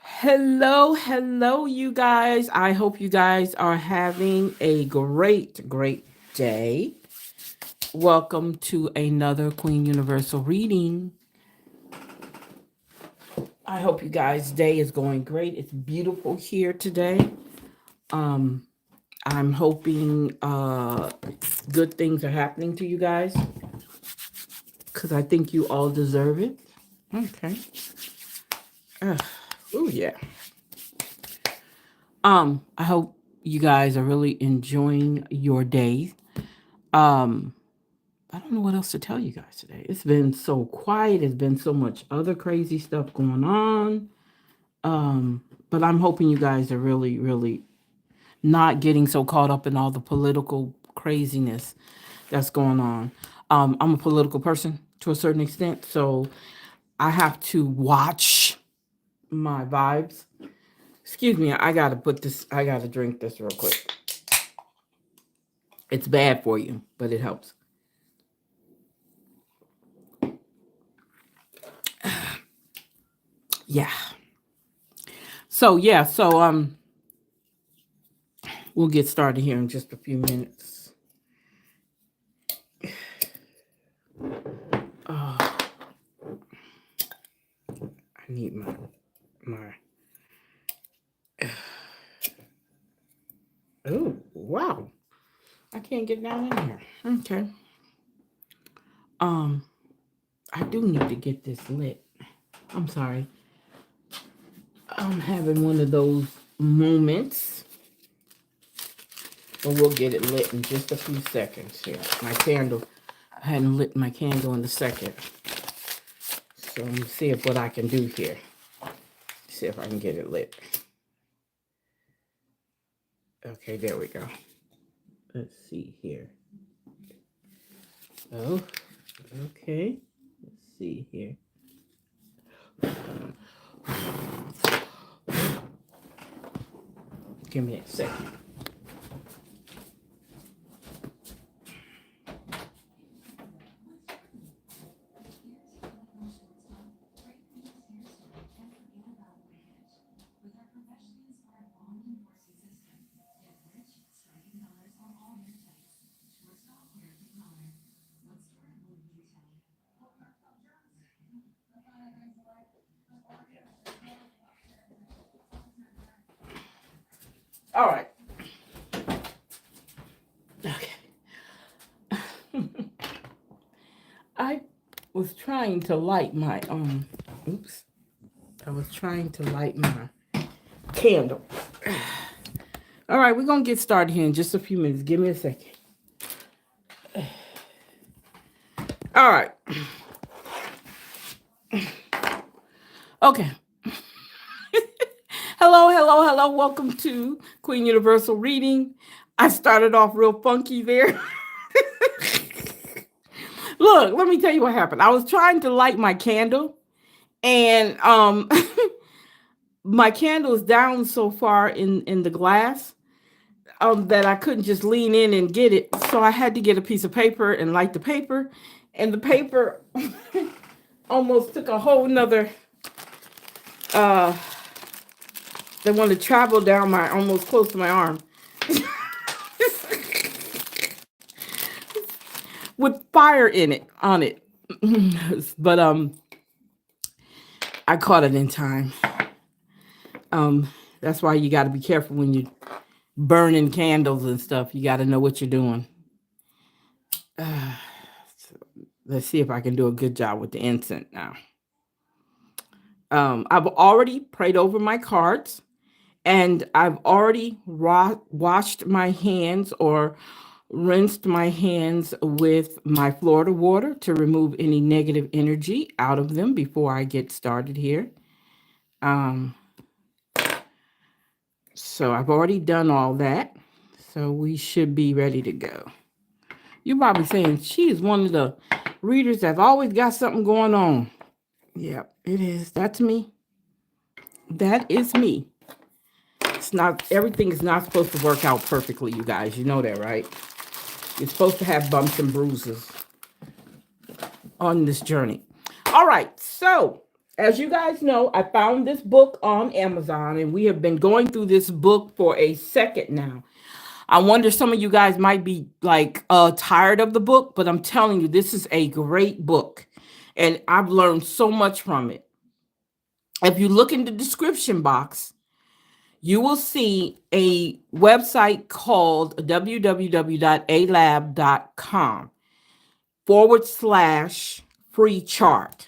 Hello, you guys. I hope you guys are having a great day. Welcome to another Queen Universal reading. I hope you guys' day is going great. It's beautiful here today. Um, I'm hoping good things are happening to you guys because I think you all deserve it. Okay. Oh yeah. I hope you guys are really enjoying your day. Um, I don't know what else to tell you guys today. It's been so quiet. There's been so much other crazy stuff going on. But I'm hoping you guys are really not getting so caught up in all the political craziness that's going on. I'm a political person to a certain extent, so I have to watch my vibes. Excuse me, I gotta drink this real quick. It's bad for you, but it helps. Yeah. So we'll get started here in just a few minutes. I need my oh wow. I can't get down in here. Okay. Um, I do need to get this lit. I'm sorry. I'm having one of those moments. But we'll get it lit in just a few seconds here. My candle. I hadn't lit my candle in a second. So let me see if what I can do here. See if I can get it lit. Okay, there we go. Let's see here. Oh, okay. Let's see here. Give me a second. All right. Okay. I was trying to light my oops. I was trying to light my candle. All right, we're gonna get started here in just a few minutes. Give me a second. All right. Okay. Hello. Welcome to Queen Universal Reading. I started off real funky there. Look, let me tell you what happened. I was trying to light my candle and my candle is down so far in the glass that I couldn't just lean in and get it. So I had to get a piece of paper and light the paper. And the paper almost took a whole nother uh they want to travel down my almost close to my arm. With fire in it on it. But I caught it in time. That's why you got to be careful when you burning candles and stuff. You got to know what you're doing. So let's see if I can do a good job with the incense now. I've already prayed over my cards and I've already washed my hands or rinsed my hands with my Florida water to remove any negative energy out of them before I get started here. Um, so I've already done all that. So we should be ready to go. You're probably saying she is one of the readers that's always got something going on. Yeah, it is. That's me. That is me. It's not everything is not supposed to work out perfectly, you guys. You know that, right? You're supposed to have bumps and bruises on this journey. All right, so As you guys know, I found this book on Amazon, and we have been going through this book for a second now. I wonder, some of you guys might be like tired of the book, but I'm telling you, this is a great book, and I've learned so much from it. If you look in the description box, you will see a website called www.alab.com/free chart.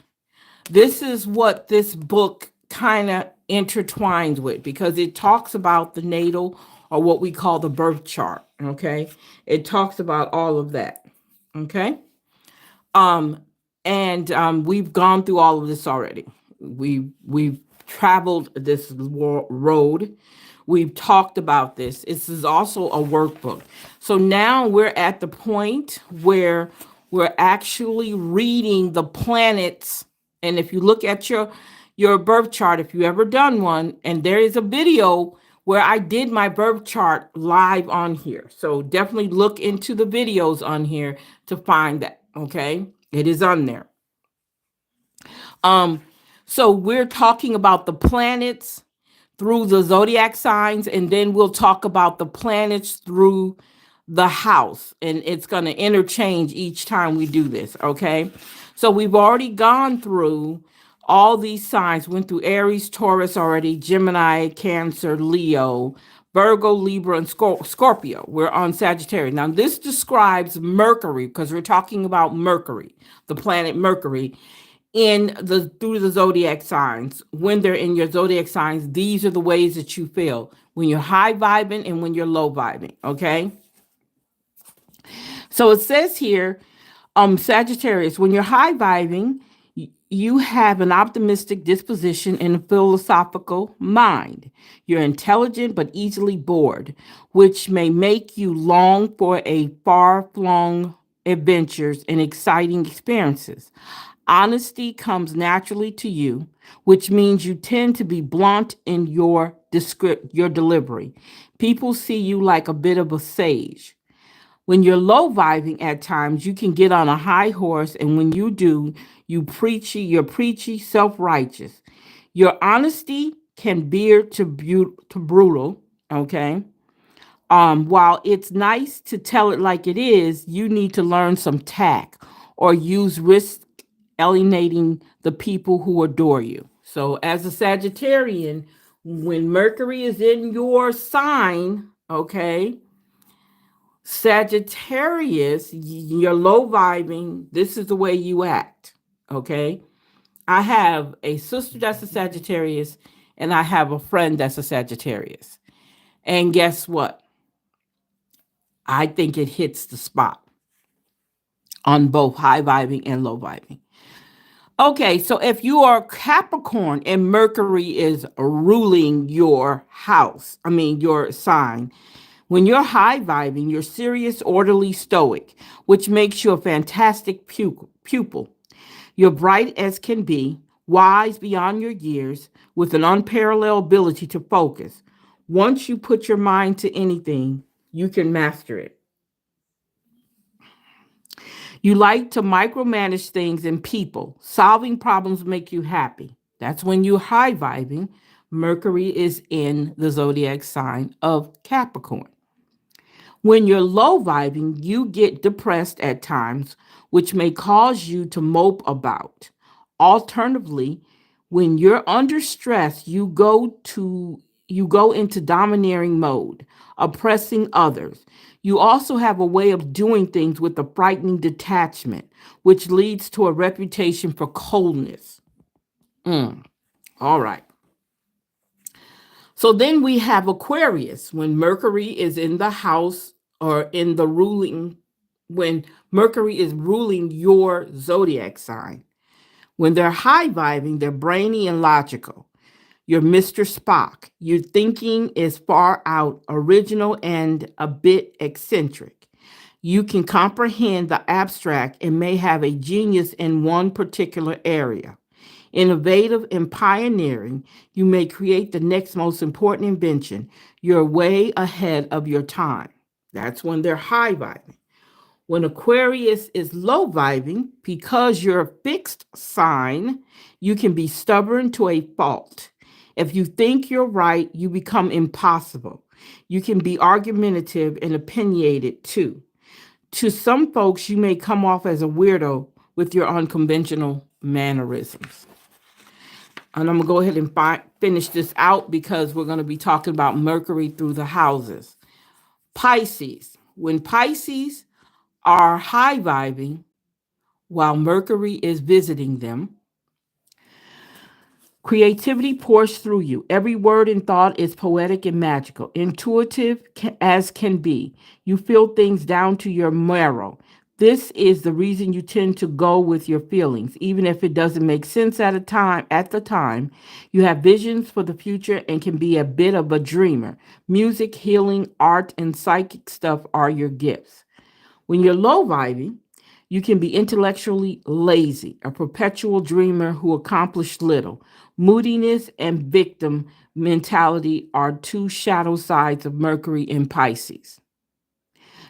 This is what this book kind of intertwines with, because it talks about the natal, or what we call the birth chart. Okay. It talks about all of that. Okay. Um, and we've gone through all of this already. We've traveled this road. We've talked about this. This is also a workbook. So now we're at the point where we're actually reading the planets. And if you look at your birth chart, if you ever done one, and there is a video where I did my birth chart live on here. So definitely look into the videos on here to find that. Okay. It is on there. Um, so we're talking about the planets through the zodiac signs, and then we'll talk about the planets through the house, and it's going to interchange each time we do this. Okay. So we've already gone through all these signs, went through Aries, Taurus already, Gemini, Cancer, Leo, Virgo, Libra, and Scorpio. We're on Sagittarius. Now, this describes Mercury, because we're talking about Mercury, the planet Mercury, in the through the zodiac signs. When they're in your zodiac signs, these are the ways that you feel when you're high vibing and when you're low vibing. Okay. So it says here, Sagittarius, when you're high vibing, you have an optimistic disposition and a philosophical mind. You're intelligent but easily bored, which may make you long for a far-flung adventures and exciting experiences. Honesty comes naturally to you, which means you tend to be blunt in your delivery. People see you like a bit of a sage. When you're low vibing at times, you can get on a high horse, and when you do, you're preachy, self-righteous. Your honesty can veer to brutal, okay? While it's nice to tell it like it is, you need to learn some tact or use risk alienating the people who adore you. So as a Sagittarian, when Mercury is in your sign, okay, Sagittarius, you're low vibing. This is the way you act. Okay. I have a sister that's a Sagittarius, and I have a friend that's a Sagittarius. And guess what? I think it hits the spot on both high vibing and low vibing. Okay, so if you are Capricorn and Mercury is ruling your house, your sign, when you're high vibing, you're serious, orderly, stoic, which makes you a fantastic pupil. You're bright as can be, wise beyond your years, with an unparalleled ability to focus. Once you put your mind to anything, you can master it. You like to micromanage things and people. Solving problems make you happy. That's when you're high vibing. Mercury is in the zodiac sign of Capricorn. When you're low vibing, you get depressed at times, which may cause you to mope about. Alternatively, when you're under stress, you go into domineering mode, oppressing others. You also have a way of doing things with a frightening detachment, which leads to a reputation for coldness. All right. So then we have Aquarius, when Mercury is in the house, or in the ruling, when Mercury is ruling your zodiac sign. When they're high vibing, they're brainy and logical. You're Mr. Spock. Your thinking is far out, original, and a bit eccentric. You can comprehend the abstract and may have a genius in one particular area. Innovative and pioneering, you may create the next most important invention. You're way ahead of your time. That's when they're high vibing. When Aquarius is low vibing, because you're a fixed sign, you can be stubborn to a fault. If you think you're right, you become impossible. You can be argumentative and opinionated too. To some folks, you may come off as a weirdo with your unconventional mannerisms. And I'm going to go ahead and finish this out because we're going to be talking about Mercury through the houses. Pisces. When Pisces are high vibing while Mercury is visiting them, creativity pours through you. Every word and thought is poetic and magical, intuitive as can be. You feel things down to your marrow. This is the reason you tend to go with your feelings, even if it doesn't make sense at the time. You have visions for the future and can be a bit of a dreamer. Music, healing, art, and psychic stuff are your gifts. When you're low vibing, you can be intellectually lazy, a perpetual dreamer who accomplished little. Moodiness and victim mentality are two shadow sides of Mercury in Pisces.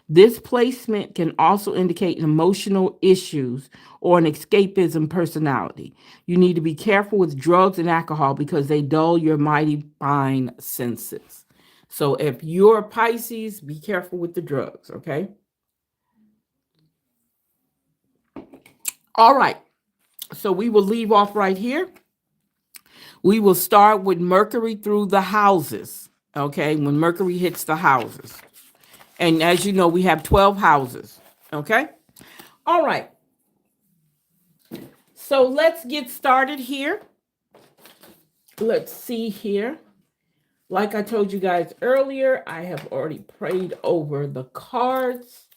This placement can also indicate emotional issues or an escapism personality. You need to be careful with drugs and alcohol because they dull your mighty fine senses. So if you're a Pisces, be careful with the drugs, okay? All right. So we will leave off right here. We will start with Mercury through the houses, okay? When Mercury hits the houses. And as you know, we have 12 houses, okay? All right. So let's get started here. Let's see here. Like I told you guys earlier, I have already prayed over the cards.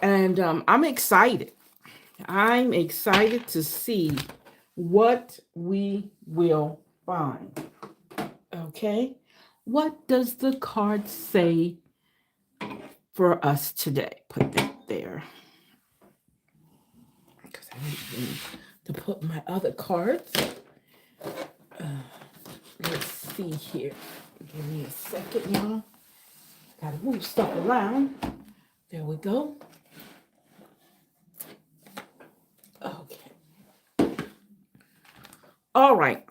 And I'm excited. I'm excited to see what we will find. Okay? What does the card say for us today? Put that there. Because I need to put my other cards. Let's see here. Give me a second, y'all. Gotta move stuff around. There we go. Okay. All right.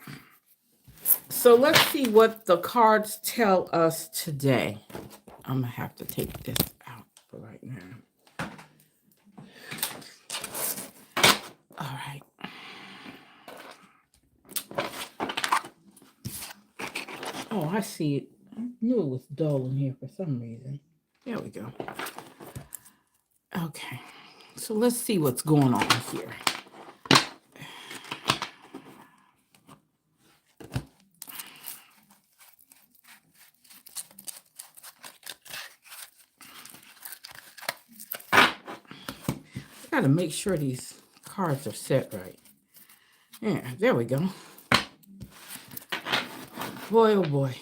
So let's see what the cards tell us today. I'm going to have to take this out for right now. All right. Oh, I see it. I knew it was dull in here for some reason. There we go. Okay. So let's see what's going on here. Got to make sure these cards are set right. Yeah, there we go. Boy, oh boy.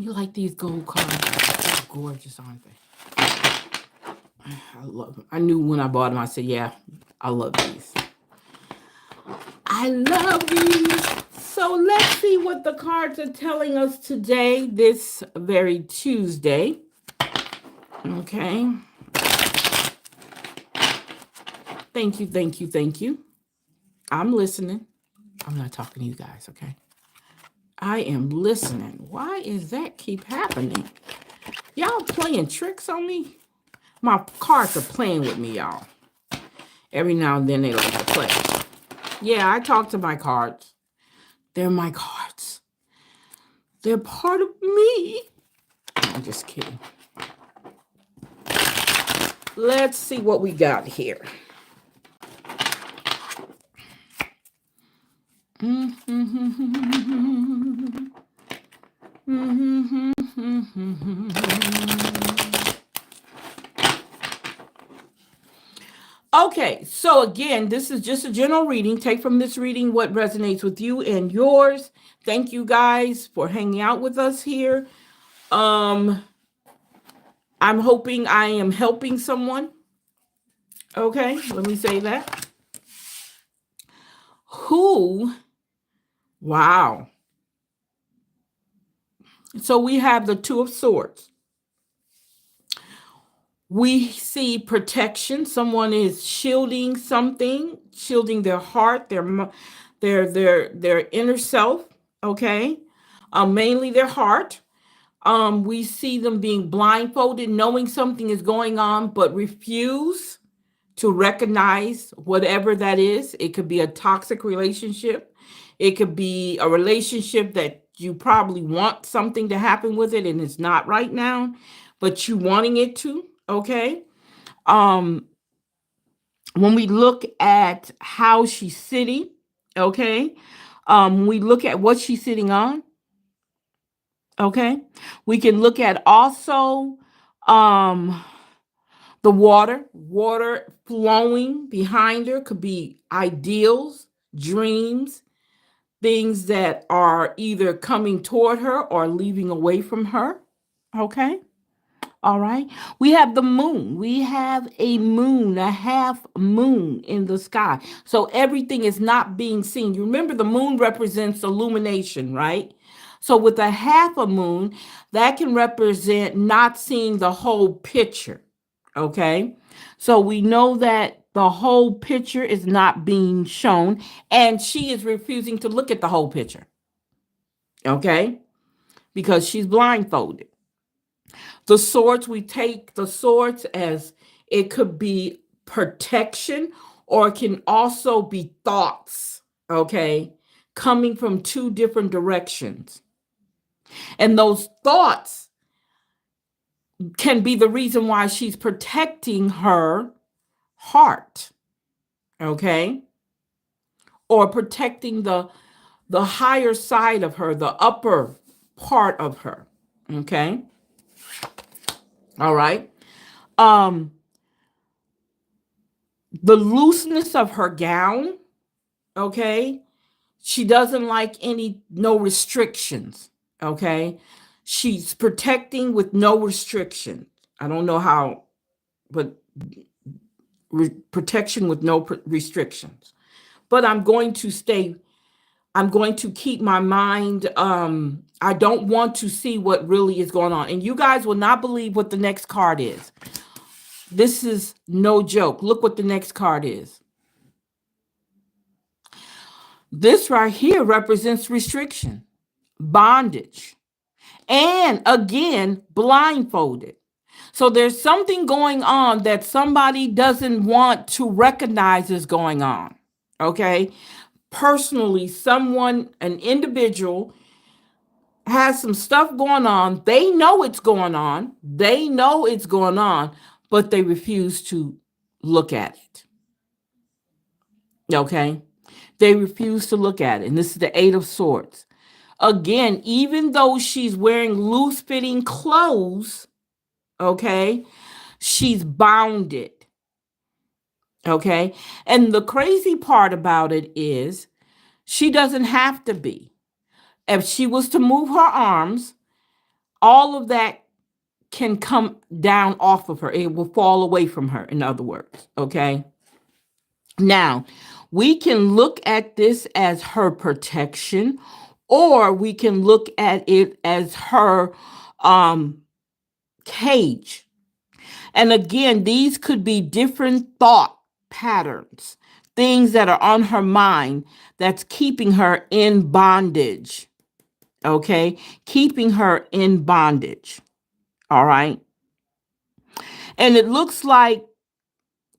You like these gold cards? They're gorgeous, aren't they? I love them. I knew when I bought them, I said, yeah, I love these. I love these. So let's see what the cards are telling us today, this very Tuesday. Okay. Thank you, thank you, thank you. I'm listening. I'm not talking to you guys, okay? I am listening. Why is that keep happening? Y'all playing tricks on me? My cards are playing with me, y'all. Every now and then they like to play. Yeah, I talk to my cards. They're my cards. They're part of me. I'm just kidding. Let's see what we got here. Okay, so again, this is just a general reading. Take from this reading what resonates with you and yours. Thank you guys for hanging out with us here. I'm hoping I am helping someone. Okay, let me say that. Wow. So we have the Two of Swords. We see protection. Someone is shielding something, shielding their heart, their inner self. Okay, mainly their heart. We see them being blindfolded, knowing something is going on, but refuse to recognize whatever that is. It could be a toxic relationship. It could be a relationship that you probably want something to happen with it and it's not right now, but you wanting it to. Okay. Um, when we look at how she's sitting, okay, we look at what she's sitting on, okay, we can look at also um the water flowing behind her could be ideals, dreams, things that are either coming toward her or leaving away from her. Okay. All right. We have the moon. We have a moon, a half moon in the sky. So everything is not being seen. You remember the moon represents illumination, right? So with a half a moon, that can represent not seeing the whole picture. Okay. So we know that the whole picture is not being shown, and she is refusing to look at the whole picture. Okay. Because she's blindfolded. The swords, we take the swords as it could be protection or it can also be thoughts, okay, coming from two different directions. And those thoughts can be the reason why she's protecting her heart, okay, or protecting the higher side of her, the upper part of her, okay. All right. Um, the looseness of her gown, okay, she doesn't like any no restrictions, okay, she's protecting with no restriction. I don't know how, but protection with no restrictions. But I'm going to keep my mind, I don't want to see what really is going on, and you guys will not believe what the next card is. This is no joke. Look what the next card is. This right here represents restriction, bondage, and again, blindfolded. So there's something going on that somebody doesn't want to recognize is going on. Okay. Personally, someone, an individual, has some stuff going on. They know it's going on. They know it's going on, but they refuse to look at it. Okay. They refuse to look at it. And this is the Eight of Swords. Again, even though she's wearing loose fitting clothes, okay, she's bounded. Okay. And the crazy part about it is she doesn't have to be. If she was to move her arms, all of that can come down off of her. It will fall away from her, in other words. Okay. Now, we can look at this as her protection, or we can look at it as her cage. And again, these could be different thought patterns, things that are on her mind that's keeping her in bondage. Okay, keeping her in bondage. All right. And it looks like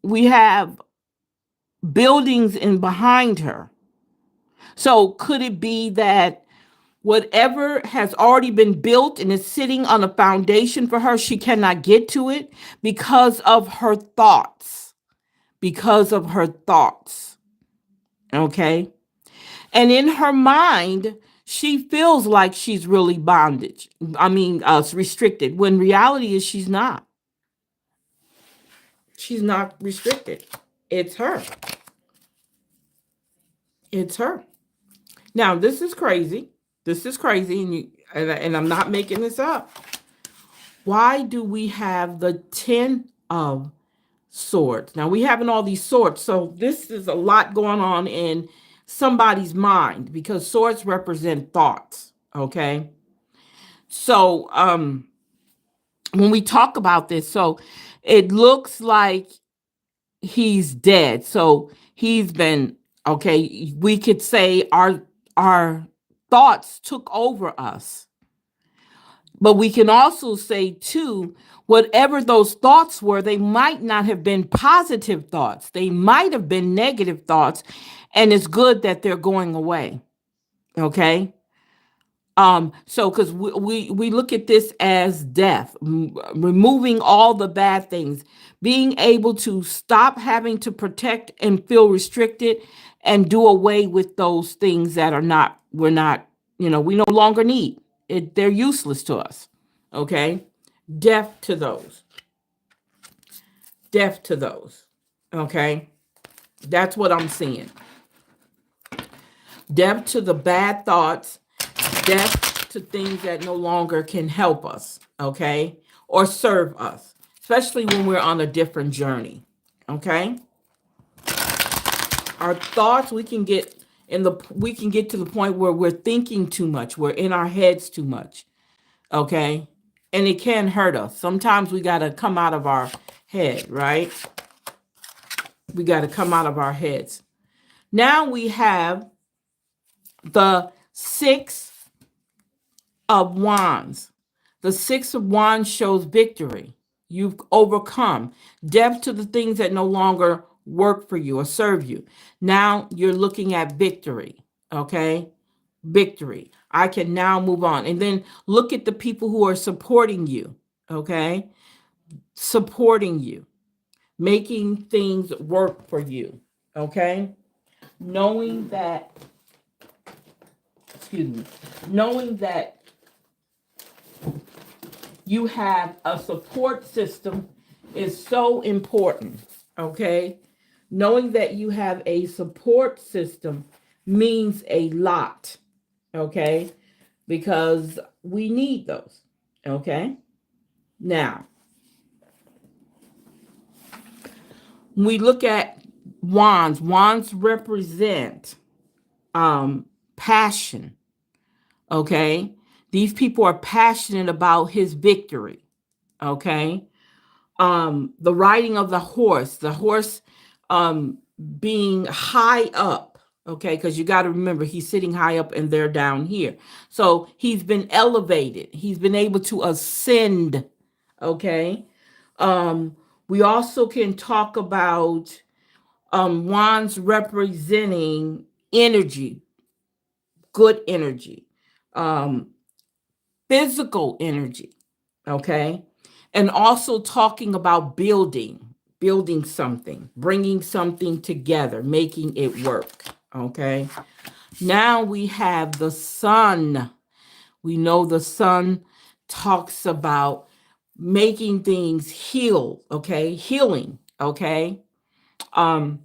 we have buildings in behind her. So could it be that whatever has already been built and is sitting on a foundation for her, she cannot get to it because of her thoughts? Because of her thoughts. Okay. And in her mind, she feels like she's really bondage. Restricted, when reality is she's not. She's not restricted. It's her. It's her. Now, this is crazy. This is crazy, and I'm not making this up. Why do we have the 10 of Swords? Now, we having all these swords, so this is a lot going on in somebody's mind because swords represent thoughts, okay? So when we talk about this, so it looks like he's dead. So he's been, okay, we could say our thoughts took over us. But we can also say too, whatever those thoughts were, they might not have been positive thoughts. They might have been negative thoughts, and it's good that they're going away. Okay? So because we look at this as death, removing all the bad things, being able to stop having to protect and feel restricted, and do away with those things that are not we're not, we no longer need it. They're useless to us. Okay, death to those, death to those. Okay, that's what I'm seeing. Death to the bad thoughts, death to things that no longer can help us, okay, or serve us, especially when we're on a different journey, okay? Our thoughts, we can get to the point where we're thinking too much, we're in our heads too much, okay? And it can hurt us. Sometimes we got to come out of our head, right? We got to come out of our heads. Now we have the Six of Wands. The Six of Wands shows victory. You've overcome. Death to the things that no longer work for you or serve you. Now you're looking at victory. Okay? Victory. I can now move on. And then look at the people who are supporting you. Okay? Supporting you. Making things work for you. Okay? Knowing that, knowing that you have a support system is so important, okay? Knowing that you have a support system means a lot, okay? Because we need those, okay? Now, when we look at wands, wands represent passion, okay? These people are passionate about his victory, okay? The riding of the horse being high up, okay? Because you got to remember, he's sitting high up and they're down here. So he's been elevated. He's been able to ascend, okay? We also can talk about wands representing energy, good energy, physical energy, okay? And also talking about building something, bringing something together, making it work, okay? Now we have the sun. We know the sun talks about making things heal, okay? Healing, okay? When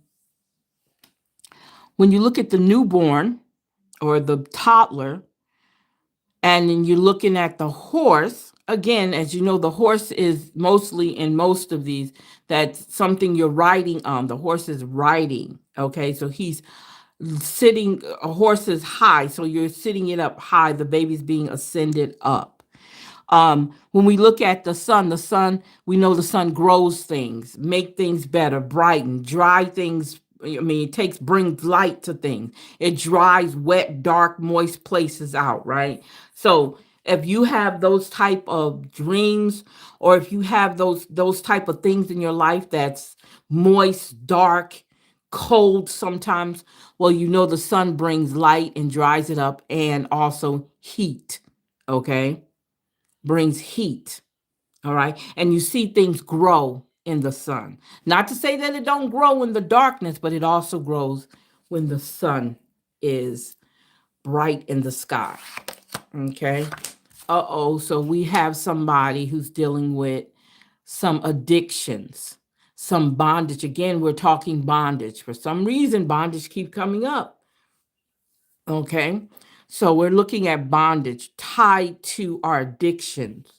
you look at the newborn or the toddler, and then you're looking at the horse, again, as you know, the horse is mostly in most of these, that's something you're riding on. The horse is riding, okay? So he's sitting, a horse is high, so you're sitting it up high. The baby's being ascended up. When we look at the sun, we know the sun grows things, make things better, brighten, dry things. I mean, brings light to things. It dries wet, dark, moist places out, right? So if you have those type of dreams, or if you have those type of things in your life that's moist, dark, cold sometimes, well, you know the sun brings light and dries it up, and also heat, okay? Brings heat. All right. And you see things grow in the sun. Not to say that it don't grow in the darkness, but it also grows when the sun is bright in the sky. Okay. Uh-oh. So we have somebody who's dealing with some addictions, some bondage. Again, we're talking bondage. For some reason, bondage keep coming up. Okay. So we're looking at bondage tied to our addictions,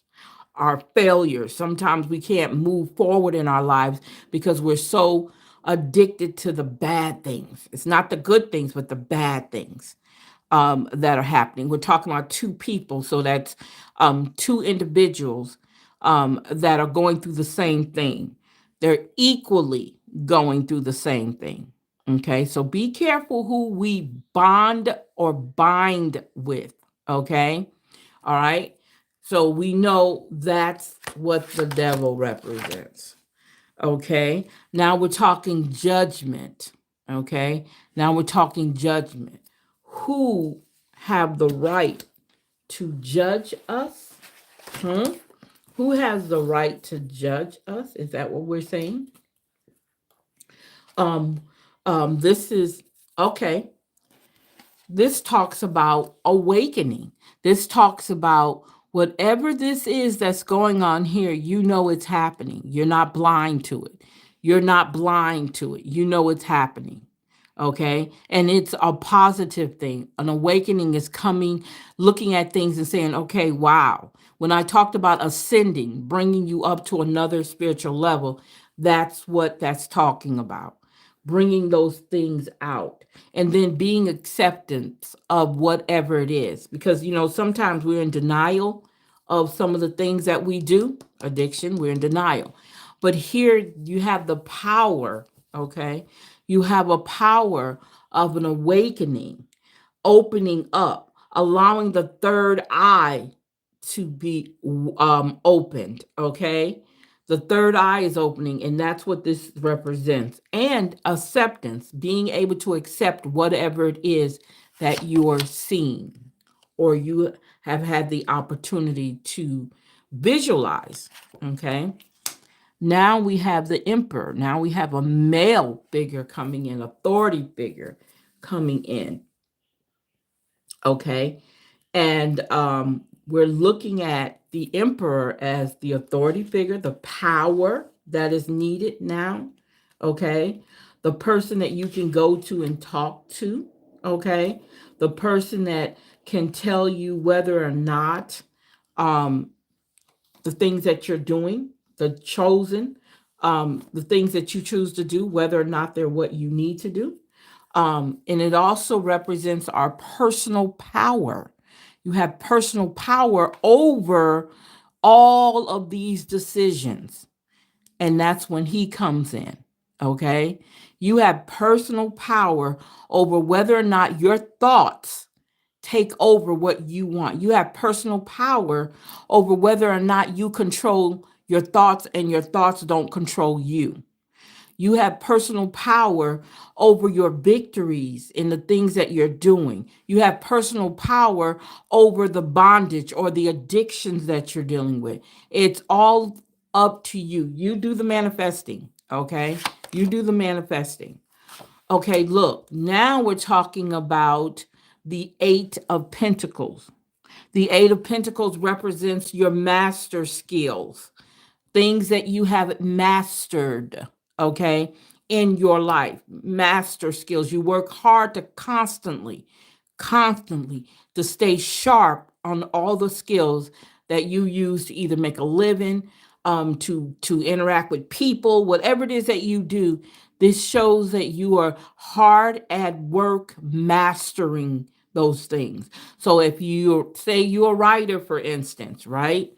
our failures. Sometimes we can't move forward in our lives because we're so addicted to the bad things. It's not the good things, but the bad things. that are happening. We're talking about two people, so that's two individuals that are going through the same thing. They're equally going through the same thing. Okay, so be careful who we bond or bind with. Okay, all right. So we know that's what the devil represents. Okay, now we're talking judgment. Okay, now we're talking judgment. Who have the right to judge us? Hmm? Who has the right to judge us? Is that what we're saying? Um, this is okay. This talks about awakening. This talks about whatever this is that's going on here, you know it's happening. You're not blind to it. You're not blind to it. You know it's happening. Okay. And it's a positive thing. An awakening is coming, looking at things and saying, okay, wow. When I talked about ascending, bringing you up to another spiritual level, that's what that's talking about. Bringing those things out and then being acceptance of whatever it is. Because, sometimes we're in denial of some of the things that we do. Addiction, we're in denial. But here you have the power, okay? You have a power of an awakening, opening up, allowing the third eye to be opened, okay? The third eye is opening, and that's what this represents. And acceptance, being able to accept whatever it is that you're seeing or you have had the opportunity to visualize, okay? Now we have the emperor. Now we have a male figure coming in, authority figure coming in. Okay. And we're looking at the emperor as the authority figure, the power that is needed now. Okay. The person that you can go to and talk to. Okay. The person that can tell you whether or not um, the things that you're doing, the chosen, the things that you choose to do, whether or not they're what you need to do. And it also represents our personal power. You have personal power over all of these decisions. And that's when he comes in. Okay. You have personal power over whether or not your thoughts take over what you want. You have personal power over whether or not you control your thoughts and your thoughts don't control you. You have personal power over your victories in the things that you're doing. You have personal power over the bondage or the addictions that you're dealing with. It's all up to you. You do the manifesting, okay? You do the manifesting. Okay, look, now we're talking about the Eight of Pentacles. The Eight of Pentacles represents your master skills, things that you have mastered, okay, in your life, master skills. You work hard to constantly to stay sharp on all the skills that you use to either make a living, to interact with people, whatever it is that you do. This shows that you are hard at work mastering those things. So if you say you're a writer, for instance, right?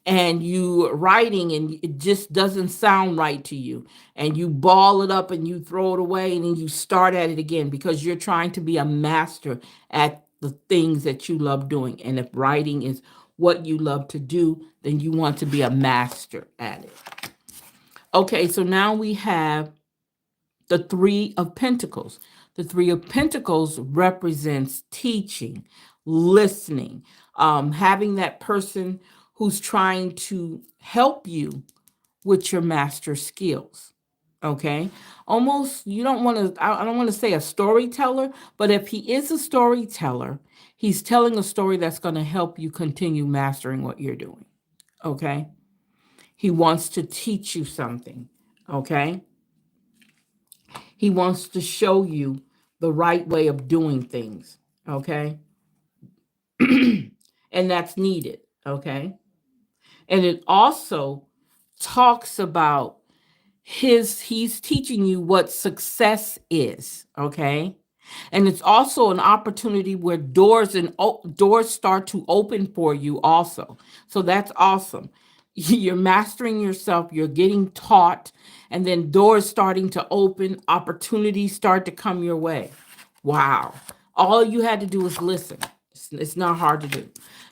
And you writing and it just doesn't sound right to you and you ball it up and you throw it away and then you start at it again because you're trying to be a master at the things that you love doing. And if writing is what you love to do, then you want to be a master at it. Okay, so now we have the Three of Pentacles. The Three of Pentacles represents teaching, listening, having that person who's trying to help you with your master skills. Okay. Almost, you don't want to, I don't want to say a storyteller, but if he is a storyteller, he's telling a story that's going to help you continue mastering what you're doing. Okay. He wants to teach you something. Okay. He wants to show you the right way of doing things. Okay. And that's needed. Okay. And it also talks about he's teaching you what success is. Okay. And it's also an opportunity where doors start to open for you also. So that's awesome. You're mastering yourself, you're getting taught, and then doors starting to open, opportunities start to come your way. Wow. All you had to do was listen. It's not hard to do.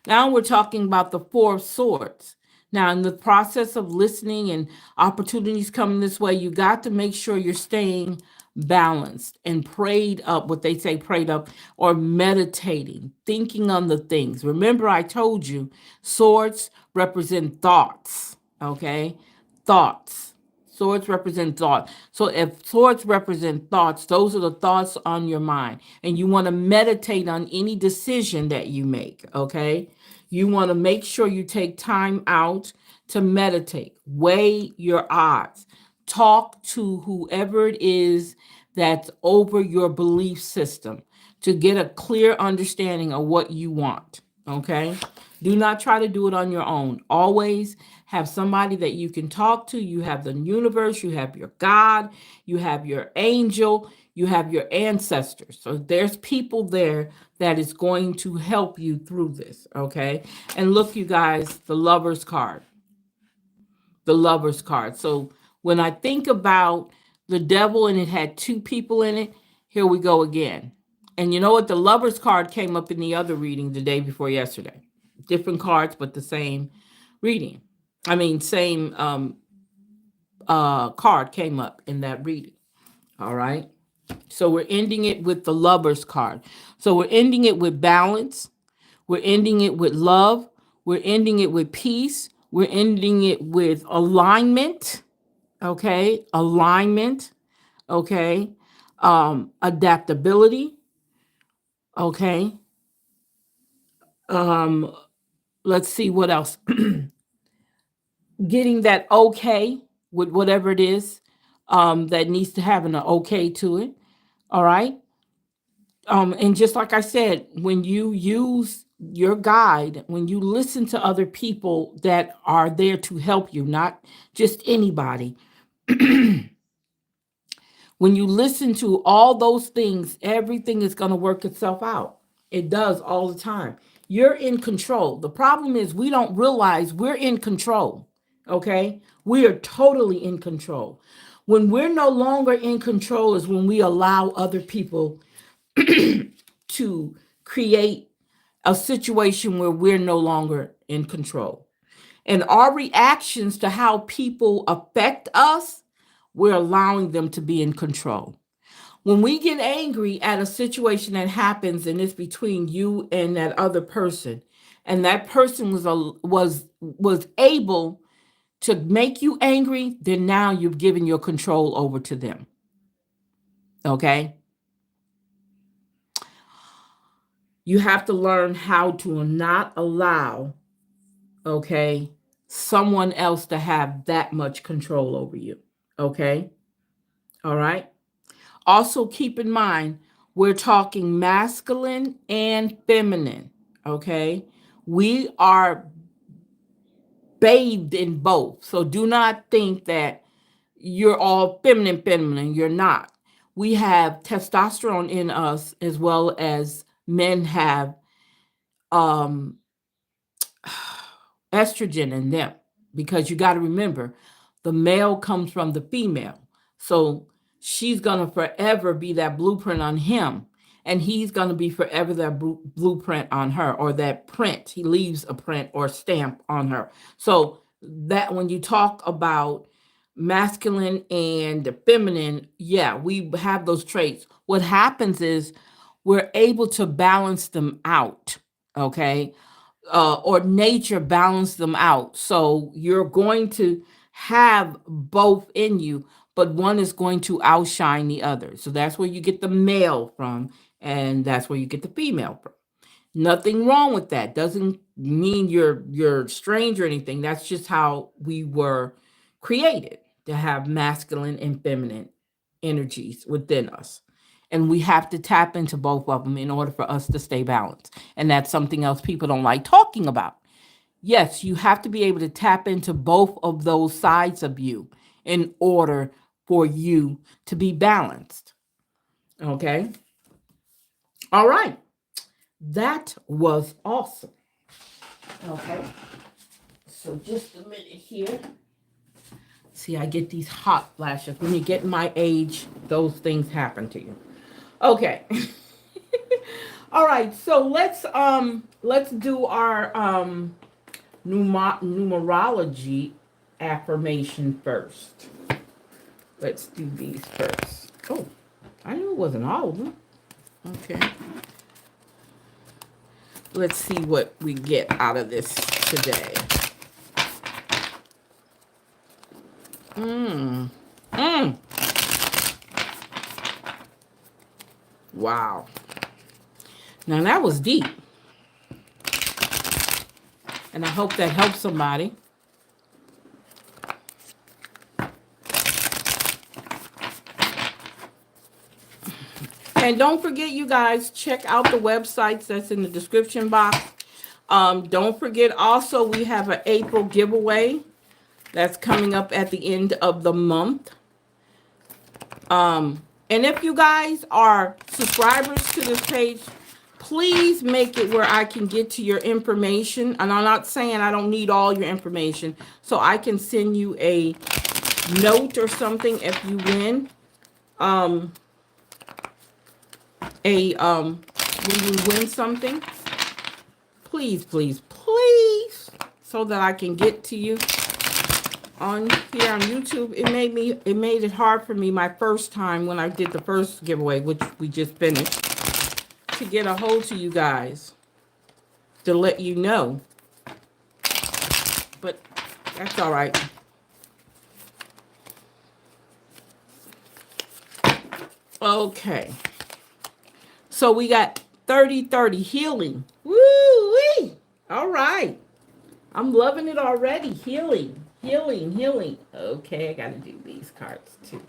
Now we're talking about the Four of Swords. Now, in the process of listening and opportunities coming this way, you got to make sure you're staying balanced and prayed up, what they say, prayed up, or meditating, thinking on the things. Remember, I told you swords represent thoughts, okay? Thoughts. Swords represent thought. So if swords represent thoughts, those are the thoughts on your mind. And you want to meditate on any decision that you make, okay? You want to make sure you take time out to meditate, weigh your odds, talk to whoever it is that's over your belief system to get a clear understanding of what you want, okay? Do not try to do it on your own. Always have somebody that you can talk to. You have the universe, you have your God, you have your angel, you have your ancestors. So there's people there that is going to help you through this, okay? And look, you guys, the Lover's card. The Lover's card. So when I think about the devil and it had two people in it, here we go again. And you know what? The Lover's card came up in the other reading the day before yesterday. Different cards, but the same reading. I mean, same card came up in that reading. All right. So we're ending it with the Lover's card. So we're ending it with balance. We're ending it with love. We're ending it with peace. We're ending it with alignment. Okay. Alignment. Okay. Adaptability. Okay. Let's see what else. Getting that okay with whatever it is that needs to have an okay to it. All right. And just like I said, when you use your guide, when you listen to other people that are there to help you, not just anybody, when you listen to all those things, everything is going to work itself out. It does all the time. You're in control. The problem is we don't realize we're in control. Okay? We are totally in control. When we're no longer in control is when we allow other people to create a situation where we're no longer in control. And our reactions to how people affect us, we're allowing them to be in control. When we get angry at a situation that happens and it's between you and that other person, and that person was able to make you angry, then now you've given your control over to them. Okay? You have to learn how to not allow, okay, someone else to have that much control over you. Okay? All right? Also, keep in mind, we're talking masculine and feminine. Okay? We are bathed in both. So do not think that you're all feminine. You're not. We have testosterone in us as well as men have um estrogen in them, because you got to remember the male comes from the female. So she's going to forever be that blueprint on him, and he's going to be forever that blueprint on her, or that print. He leaves a print or stamp on her. So that when you talk about masculine and feminine, yeah, we have those traits. What happens is we're able to balance them out. Okay, or nature balance them out. So you're going to have both in you, but one is going to outshine the other. So that's where you get the male from, and that's where you get the female from. Nothing wrong with that. Doesn't mean you're strange or anything. That's just how we were created, to have masculine and feminine energies within us. And we have to tap into both of them in order for us to stay balanced. And that's something else people don't like talking about. Yes, you have to be able to tap into both of those sides of you in order for you to be balanced. Okay? All right. That was awesome. Okay. So just a minute here. See, I get these hot flashes. When you get my age, those things happen to you. Okay. All right. So let's do our numerology affirmation first. Let's do these first. Oh, I knew it wasn't all of them. Okay. Let's see what we get out of this today. Mmm. Mmm. Wow. Now that was deep. And I hope that helps somebody. And don't forget, you guys, check out the websites that's in the description box. Don't forget also, we have an April giveaway that's coming up at the end of the month. And if you guys are subscribers to this page, please make it where I can get to your information. And I'm not saying I don't need all your information, so I can send you a note or something if you win. When you win something, please, please, please, so that I can get to you on here on YouTube. It made it hard for me my first time when I did the first giveaway, which we just finished, to get a hold to you guys to let you know. But that's all right. Okay. So we got 30-30 healing. Woo-wee! All right. I'm loving it already. Healing, healing, healing. Okay, I got to do these cards too.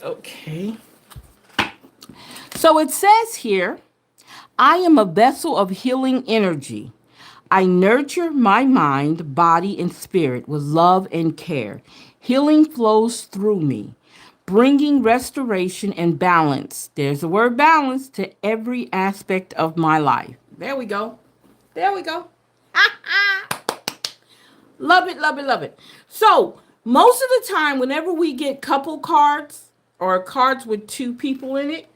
Okay. So it says here, I am a vessel of healing energy. I nurture my mind, body, and spirit with love and care. Healing flows through me, bringing restoration and balance. There's the word balance to every aspect of my life. There we go. There we go. Love it, love it, love it. So, most of the time, whenever we get couple cards or cards with two people in it,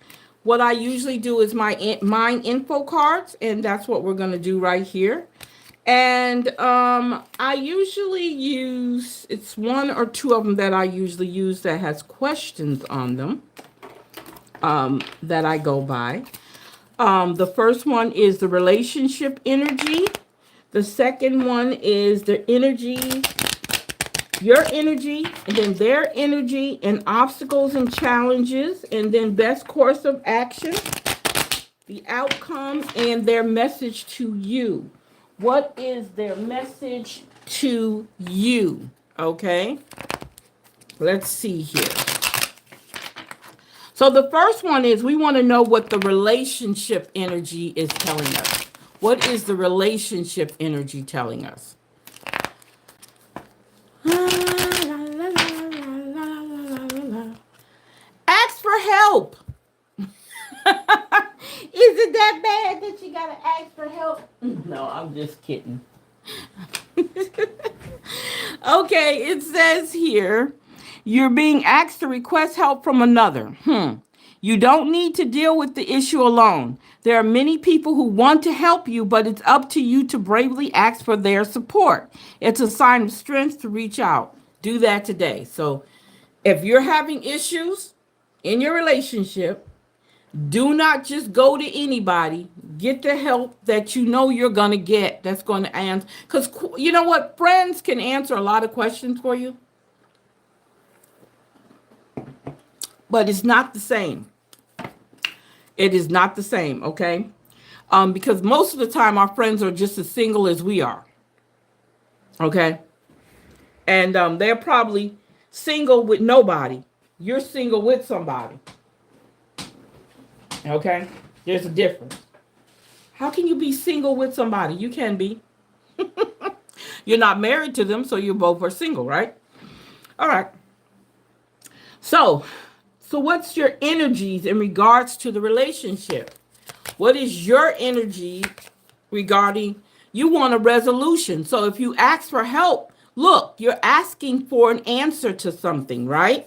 what I usually do is my mind info cards, and that's what we're going to do right here. And I usually use, it's one or two of them that I usually use that has questions on them that I go by. The first one is the relationship energy. The second one is the energy, your energy, and then their energy, and obstacles and challenges, and then best course of action, the outcome, and their message to you. What is their message to you? Okay, let's see here. So the first one is we want to know what the relationship energy is telling us. What is the relationship energy telling us? Ask for help. Is it that bad that you gotta ask for help? No, I'm just kidding. Okay, it says here, you're being asked to request help from another. You don't need to deal with the issue alone. There are many people who want to help you, but it's up to you to bravely ask for their support. It's a sign of strength to reach out. Do that today. So if you're having issues in your relationship, do not just go to anybody. Get the help that you know you're going to get that's going to answer. Because you know what? Friends can answer a lot of questions for you. But it's not the same. It is not the same, okay? Because most of the time our friends are just as single as we are. Okay? And they're probably single with nobody. You're single with somebody. Okay? There's a difference. How can you be single with somebody? You can be. You're not married to them, so you both are single, right? All right. So what's your energies in regards to the relationship? What is your energy regarding you want a resolution? So if you ask for help, look, you're asking for an answer to something, right?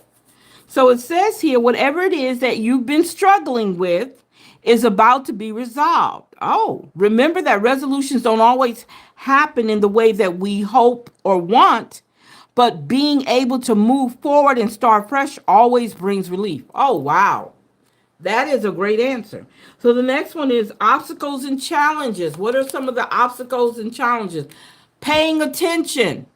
So it says here, whatever it is that you've been struggling with is about to be resolved. Oh, remember that resolutions don't always happen in the way that we hope or want, but being able to move forward and start fresh always brings relief. Oh, wow. That is a great answer. So the next one is obstacles and challenges. What are some of the obstacles and challenges? Paying attention.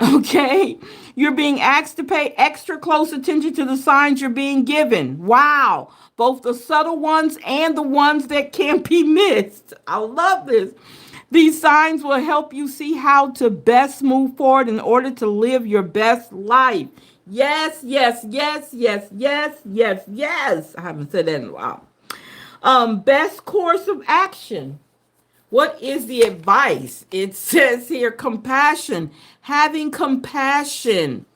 Okay. You're being asked to pay extra close attention to the signs you're being given. Wow. Both the subtle ones and the ones that can't be missed. I love this. These signs will help you see how to best move forward in order to live your best life. Yes, yes, yes, yes, yes, yes, yes. I haven't said that in a while. Best course of action. What is the advice? It says here compassion, having compassion.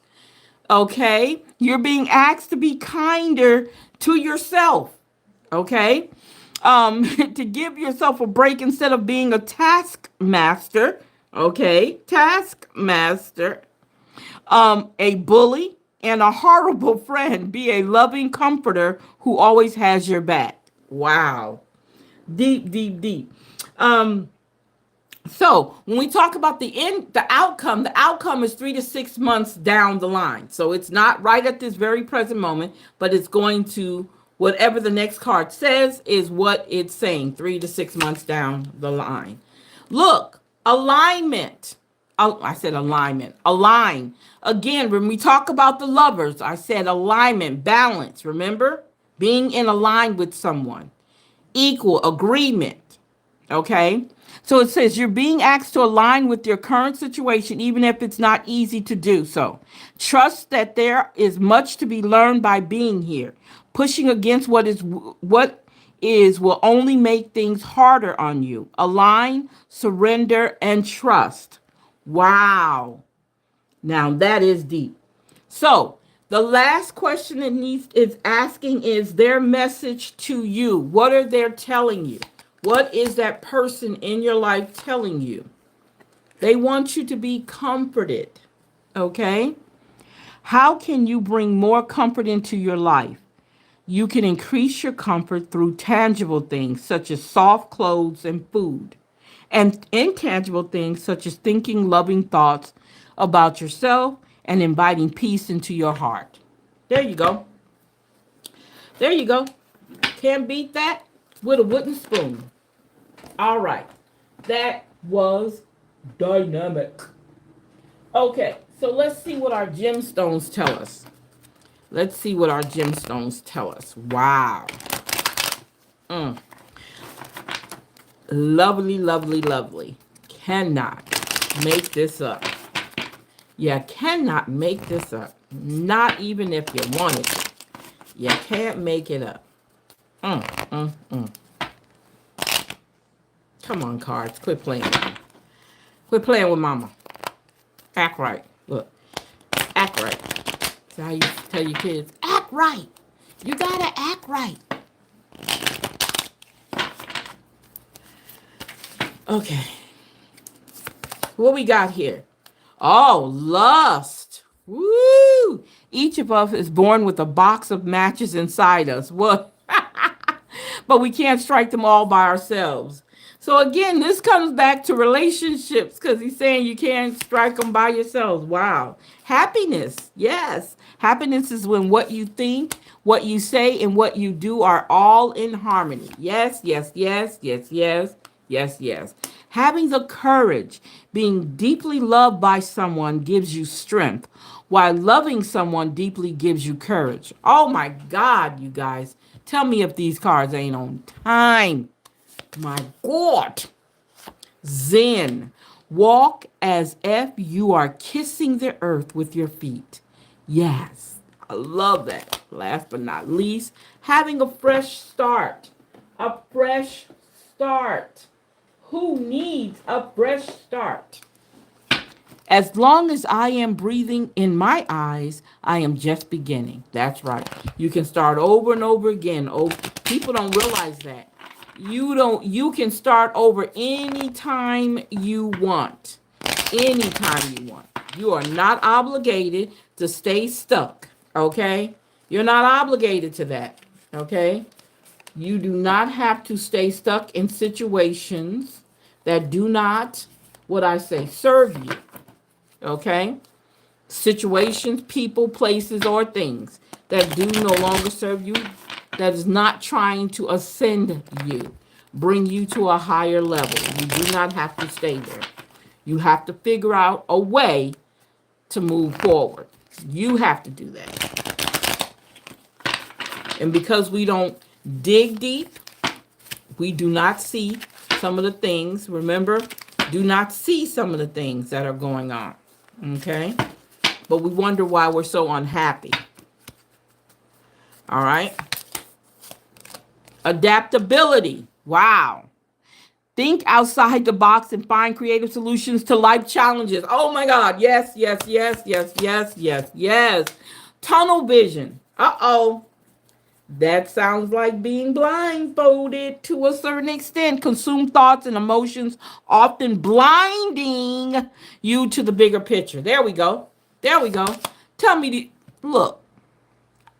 Okay? You're being asked to be kinder to yourself. Okay? To give yourself a break instead of being a taskmaster. Okay? Taskmaster. A bully and a horrible friend. Be a loving comforter who always has your back. Wow. Deep, deep, deep. So when we talk about the outcome is 3 to 6 months down the line. So it's not right at this very present moment, but it's going to, whatever the next card says is what it's saying, 3 to 6 months down the line. Look, alignment. Oh, I said alignment. Align. Again, when we talk about the lovers, I said alignment, balance. Remember? Being in align with someone. Equal, agreement. Okay? So it says you're being asked to align with your current situation, even if it's not easy to do so. Trust that there is much to be learned by being here. Pushing against what is will only make things harder on you. Align, surrender, and trust. Wow. Now that is deep. So the last question it needs is asking is their message to you. What are they telling you? What is that person in your life telling you? They want you to be comforted. Okay? How can you bring more comfort into your life? You can increase your comfort through tangible things such as soft clothes and food, and intangible things such as thinking loving thoughts about yourself and inviting peace into your heart. There you go. There you go. Can't beat that with a wooden spoon. All right. That was dynamic. Okay, so let's see what our gemstones tell us. Let's see what our gemstones tell us. Wow. Lovely, lovely, lovely. Cannot make this up. You cannot make this up. Not even if you wanted to. You can't make it up. Come on, cards. Quit playing with me. Quit playing with mama. Act right. Look. Act right. That's how you tell your kids. Act right. You gotta act right. Okay. What we got here? Oh, lust. Woo! Each of us is born with a box of matches inside us. What? But we can't strike them all by ourselves. So again, this comes back to relationships because he's saying you can't strike them by yourselves. Wow. Happiness. Yes. Happiness is when what you think, what you say, and what you do are all in harmony. Yes, yes, yes, yes, yes, yes, yes. Having the courage, being deeply loved by someone gives you strength, while loving someone deeply gives you courage. Oh my God, you guys. Tell me if these cards ain't on time. My God. Zen. Walk as if you are kissing the earth with your feet. Yes, I love that. Last but not least, having a fresh start. A fresh start. Who needs a fresh start? As long as I am breathing in my eyes, I am just beginning. That's right. You can start over and over again. Oh, people don't realize that. You can start over anytime you want. Anytime you want. You are not obligated to stay stuck. Okay? You're not obligated to that. Okay? You do not have to stay stuck in situations that do not, what I say, serve you. Okay? Situations, people, places, or things that do no longer serve you, that is not trying to ascend you, bring you to a higher level. You do not have to stay there. You have to figure out a way to move forward. You have to do that. And because we don't dig deep, we do not see some of the things. Remember, do not see some of the things that are going on. Okay? But we wonder why we're so unhappy. All right? Adaptability. Wow. Think outside the box and find creative solutions to life challenges. Oh my God. Yes, yes, yes, yes, yes, yes, yes. Tunnel vision. Uh-oh. That sounds like being blindfolded to a certain extent. Consume thoughts and emotions, often blinding you to the bigger picture. There we go. There we go. Tell me, look,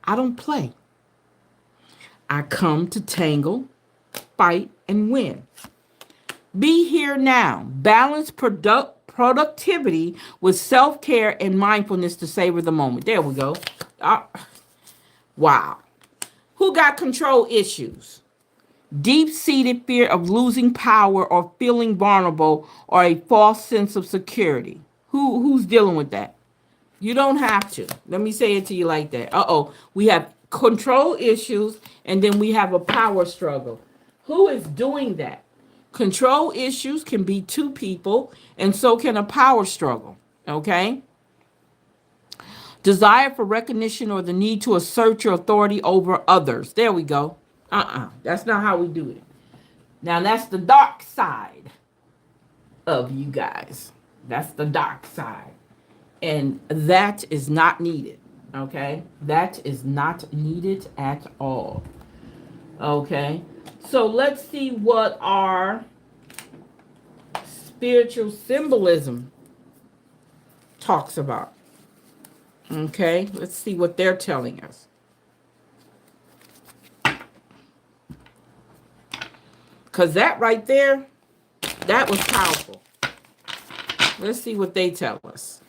I don't play. I come to tangle, fight, and win. Be here now. Balance productivity with self-care and mindfulness to savor the moment. There we go. Wow. Who got control issues? Deep-seated fear of losing power or feeling vulnerable or a false sense of security. Who's dealing with that? You don't have to. Let me say it to you like that. We have control issues and then we have a power struggle. Who is doing that? Control issues can be two people, and so can a power struggle. Okay? Desire for recognition or the need to assert your authority over others. There we go. That's not how we do it. Now, that's the dark side of you guys. That's the dark side. And that is not needed. Okay? That is not needed at all. Okay? So let's see what our spiritual symbolism talks about. Okay? Let's see what they're telling us. Because that right there, that was powerful. Let's see what they tell us.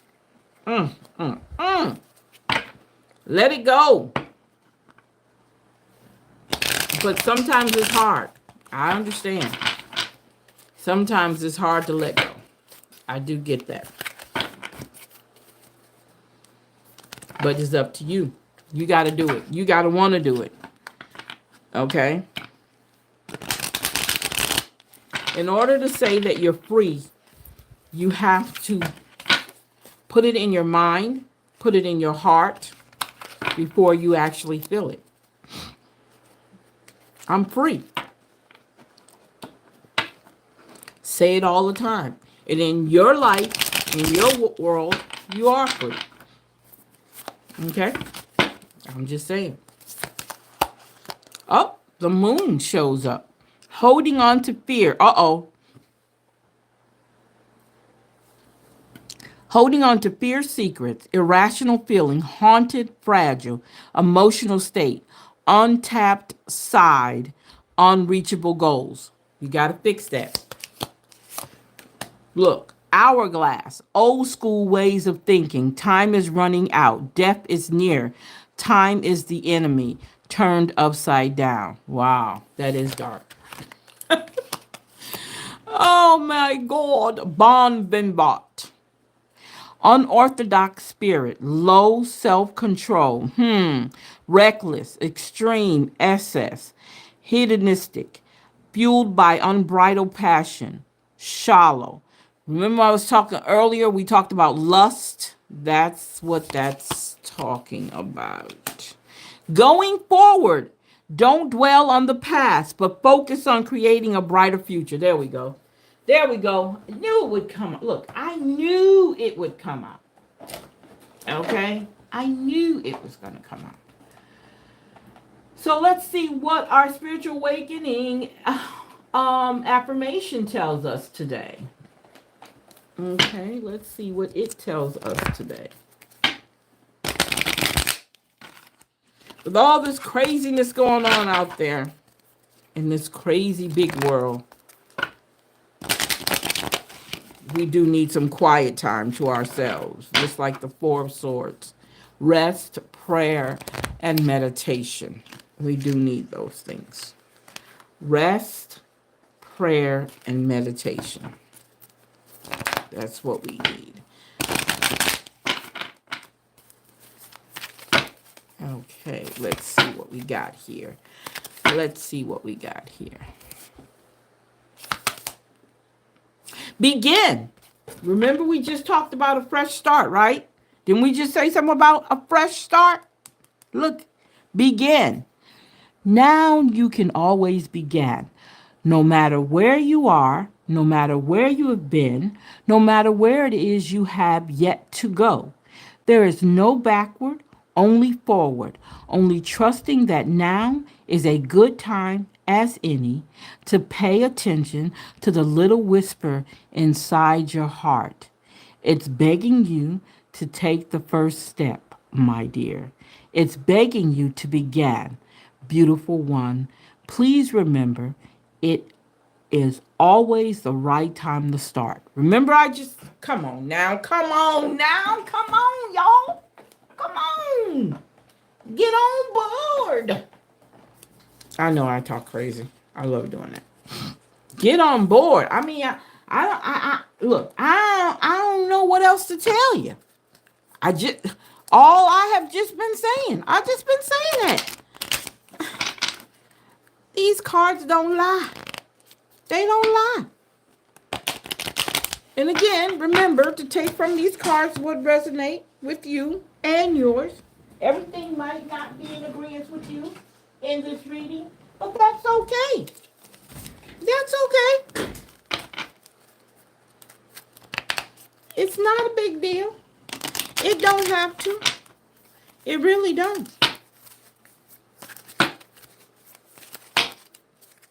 Let it go. But sometimes it's hard. I understand. Sometimes it's hard to let go. I do get that. But it's up to you. You got to do it. You got to want to do it. Okay? In order to say that you're free, you have to put it in your mind, put it in your heart before you actually feel it. I'm free. Say it all the time. And in your life, in your world, you are free. Okay? I'm just saying. Oh, the moon shows up. Holding on to fear. Holding on to fear secrets, irrational feeling, haunted, fragile, emotional state, untapped side, unreachable goals. You got to fix that. Look, hourglass, old school ways of thinking. Time is running out. Death is near. Time is the enemy. Turned upside down. Wow, that is dark. Oh my God. Bon Vivant. Unorthodox spirit. Low self-control. Reckless. Extreme. Excess. Hedonistic. Fueled by unbridled passion. Shallow. Remember I was talking earlier, we talked about lust. That's what that's talking about. Going forward, don't dwell on the past, but focus on creating a brighter future. There we go. There we go. I knew it would come out. Look, I knew it would come out. Okay? I knew it was going to come out. So let's see what our spiritual awakening affirmation tells us today. Okay, let's see what it tells us today. With all this craziness going on out there in this crazy big world, we do need some quiet time to ourselves, just like the Four of Swords. Rest, prayer, and meditation. We do need those things. Rest, prayer, and meditation. That's what we need. Okay, let's see what we got here. Let's see what we got here. Begin. Remember, we just talked about a fresh start, right? Didn't we just say something about a fresh start? Look, begin. Now you can always begin. No matter where you are, no matter where you have been, no matter where it is you have yet to go. There is no backward, only forward, only trusting that now is a good time as any to pay attention to the little whisper inside your heart. It's begging you to take the first step, my dear. It's begging you to begin. Beautiful one, please remember it is always the right time to start. Remember, come on now, come on, y'all. Come on. Get on board. I know I talk crazy. I love doing that. Get on board. I mean, look, I don't know what else to tell you. All I have just been saying. I've just been saying that. These cards don't lie. They don't lie. And again, remember to take from these cards what resonate with you and yours. Everything might not be in agreement with you in this reading, but that's okay. That's okay. It's not a big deal. It don't have to. It really don't.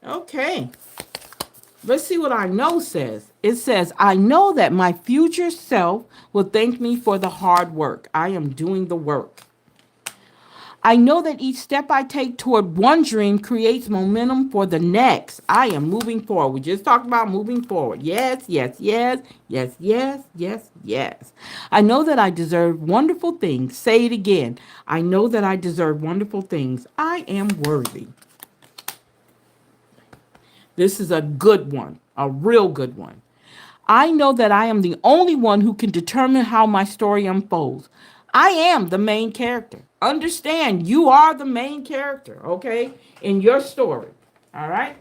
Okay. Let's see what I know says. It says, I know that my future self will thank me for the hard work. I am doing the work. I know that each step I take toward one dream creates momentum for the next. I am moving forward. We just talked about moving forward. Yes, yes, yes, yes, yes, yes, yes. I know that I deserve wonderful things. Say it again. I know that I deserve wonderful things. I am worthy. This is a good one, a real good one. I know that I am the only one who can determine how my story unfolds. I am the main character. Understand, you are the main character, okay, in your story, all right?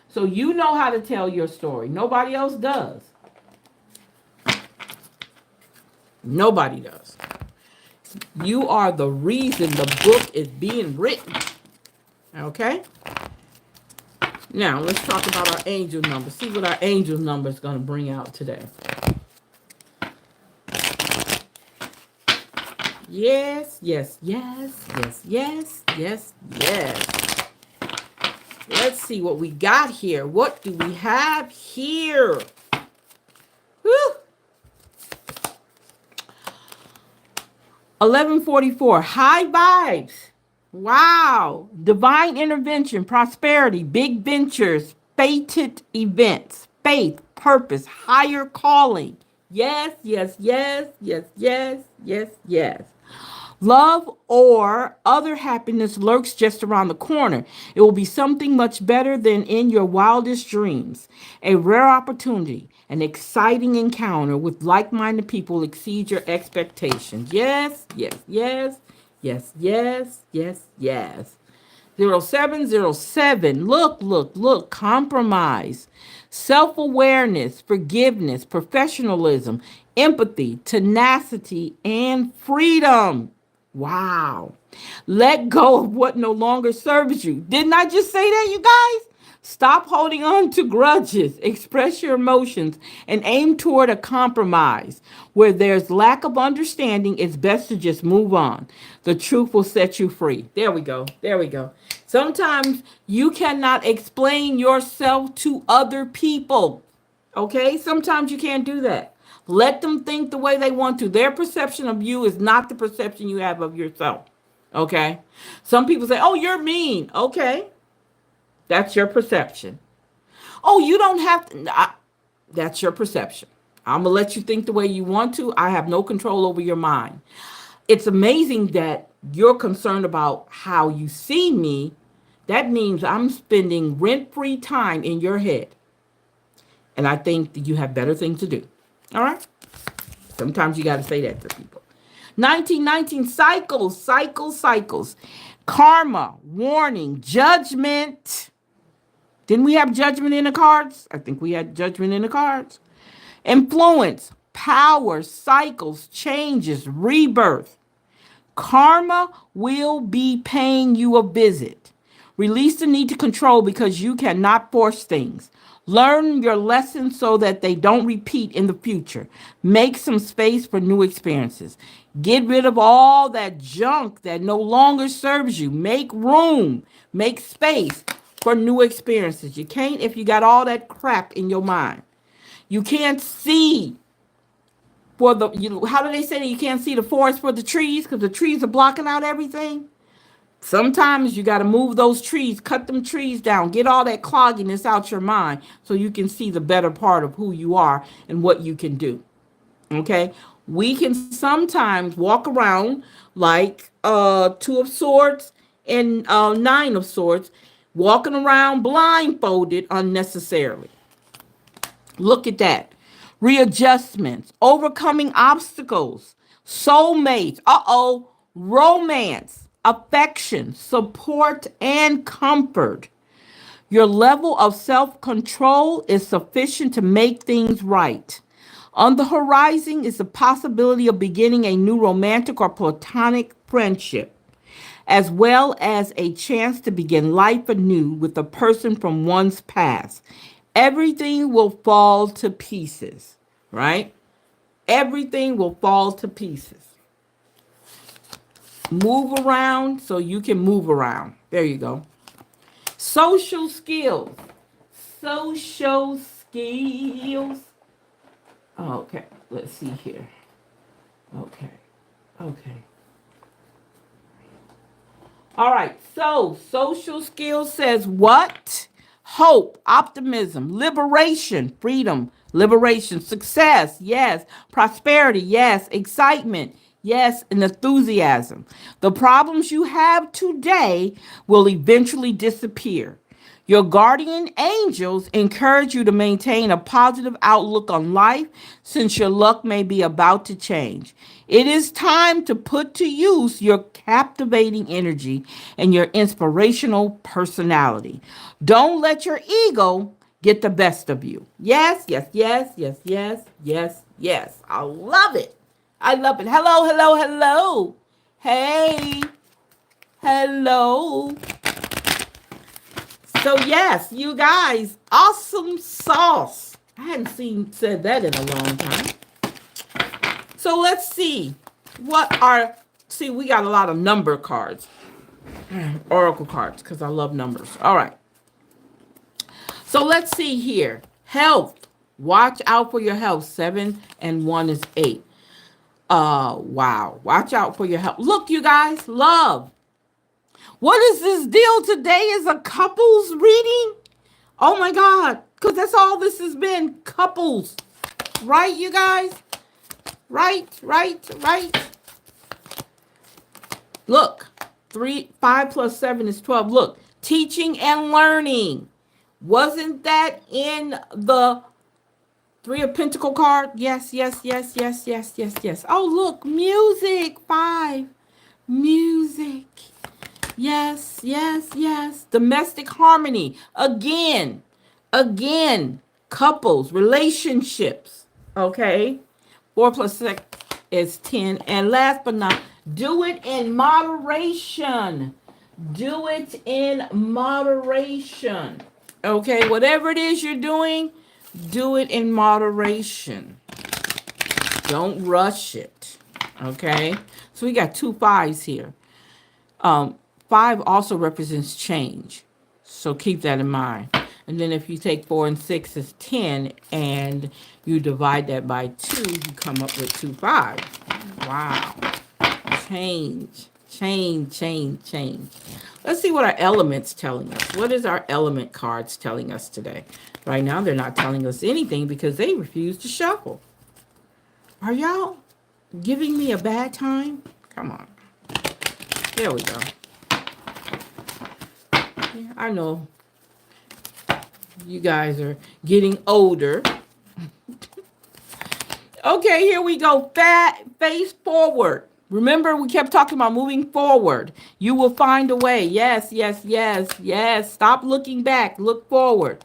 So you know how to tell your story. Nobody else does. Nobody does. You are the reason the book is being written, okay? Now, let's talk about our angel number. See what our angel number is going to bring out today. Yes, yes, yes, yes, yes, yes, yes. Let's see what we got here. What do we have here? Whew. 1144, high vibes. Wow. Divine intervention, prosperity, big ventures, fated events, faith, purpose, higher calling. Yes, yes, yes, yes, yes, yes, yes. Love or other happiness lurks just around the corner. It will be something much better than in your wildest dreams. A rare opportunity, an exciting encounter with like-minded people exceeds your expectations. Yes, yes, yes, yes, yes, yes, yes. 0707. Look. Compromise, self-awareness, forgiveness, professionalism, empathy, tenacity, and freedom. Wow. Let go of what no longer serves you. Didn't I just say that, you guys? Stop holding on to grudges. Express your emotions and aim toward a compromise. Where there's lack of understanding, it's best to just move on. The truth will set you free. There we go. There we go. Sometimes you cannot explain yourself to other people. Okay? Sometimes you can't do that. Let them think the way they want to. Their perception of you is not the perception you have of yourself. Okay? Some people say, oh, you're mean. Okay. That's your perception. Oh, you don't have to. That's your perception. I'm going to let you think the way you want to. I have no control over your mind. It's amazing that you're concerned about how you see me. That means I'm spending rent-free time in your head. And I think that you have better things to do. All right? Sometimes you got to say that to people. 1919 cycles, cycles, cycles. Karma, warning, judgment. Didn't we have judgment in the cards? I think we had judgment in the cards. Influence, power, cycles, changes, rebirth. Karma will be paying you a visit. Release the need to control because you cannot force things. Learn your lessons so that they don't repeat in the future. Make some space for new experiences. Get rid of all that junk that no longer serves you. Make room. Make space for new experiences. You can't if you got all that crap in your mind. You can't see for the, how do they say that you can't see the forest for the trees because the trees are blocking out everything? Sometimes you got to move those trees, cut them trees down, get all that clogginess out your mind so you can see the better part of who you are and what you can do. Okay? We can sometimes walk around like Two of Swords and Nine of Swords, walking around blindfolded unnecessarily. Look at that. Readjustments, overcoming obstacles, soulmates, romance, affection, support, and comfort. Your level of self-control is sufficient to make things right. On the horizon is the possibility of beginning a new romantic or platonic friendship, as well as a chance to begin life anew with a person from one's past. Everything will fall to pieces, right? Everything will fall to pieces. Move around so you can move around. There you go. Social skills. Social skills. Okay, let's see here. Okay. All right, so social skills says what? Hope, optimism, liberation, freedom, liberation, success, yes, prosperity, yes, excitement, yes, and enthusiasm. The problems you have today will eventually disappear. Your guardian angels encourage you to maintain a positive outlook on life since your luck may be about to change. It is time to put to use your captivating energy and your inspirational personality. Don't let your ego get the best of you. Yes, yes, yes, yes, yes, yes, yes. I love it. I love it. Hello, hello, hello. Hey, hello. So yes, you guys, awesome sauce. I hadn't said that in a long time. So let's see we got a lot of number cards, oracle cards, because I love numbers. All right. So let's see here. Health. Watch out for your health. 7 and 1 is 8. Wow. Watch out for your health. Look, you guys, love. What is this deal today? Is a couples reading? Oh my God. Because that's all this has been. Couples. Right, you guys? Right. Look. 5 plus 7 is 12. Look. Teaching and learning. Wasn't that in the 3 of Pentacle card? Yes. Oh, look. Music. 5. Music. Yes. Domestic harmony. Again. Couples, relationships. Okay. 4 plus 6 is 10. And last but not, do it in moderation. Do it in moderation. Okay, whatever it is you're doing, do it in moderation. Don't rush it. Okay, so we got two fives here. Um, Five also represents change, so keep that in mind. And then if you take 4 and 6 is 10, and you divide that by 2, you come up with 2 5s. Wow. Change, change, change, change. Let's see what our element's telling us. What is our element cards telling us today? Right now, they're not telling us anything because they refuse to shuffle. Are y'all giving me a bad time? Come on. There we go. Yeah, I know you guys are getting older. Okay, here we go. Face forward. Remember, we kept talking about moving forward. You will find a way. Yes, yes, yes, yes. Stop looking back. Look forward.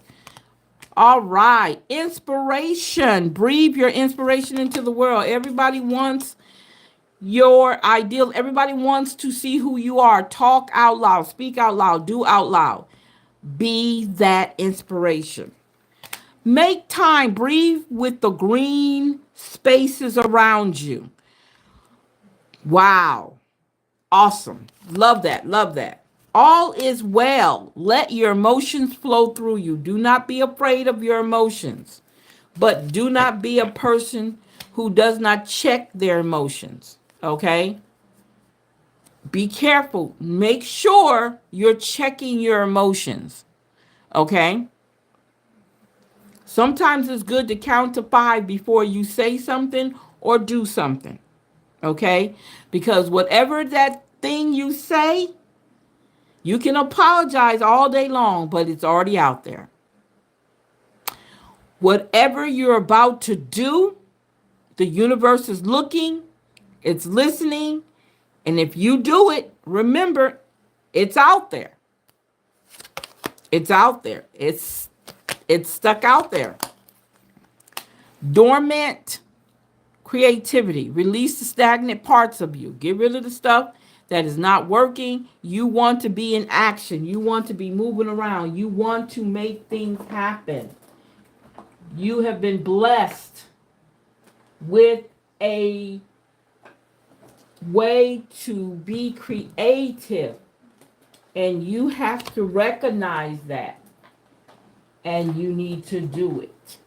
All right. Inspiration. Breathe your inspiration into the world. Everybody wants your ideal. Everybody wants to see who you are. Talk out loud. Speak out loud. Do out loud. Be that inspiration. Make time. Breathe with the green spaces around you. Wow. Awesome. Love that. Love that. All is well. Let your emotions flow through you. Do not be afraid of your emotions, but do not be a person who does not check their emotions. Okay? Be careful. Make sure you're checking your emotions. Okay? Sometimes it's good to count to 5 before you say something or do something. Okay? Because whatever that thing you say, you can apologize all day long, but it's already out there. Whatever you're about to do, the universe is looking, it's listening, and if you do it, remember, it's out there. It's out there. It's stuck out there. Dormant creativity. Release the stagnant parts of you. Get rid of the stuff that is not working. You want to be in action. You want to be moving around. You want to make things happen. You have been blessed with a way to be creative, and you have to recognize that, and you need to do it.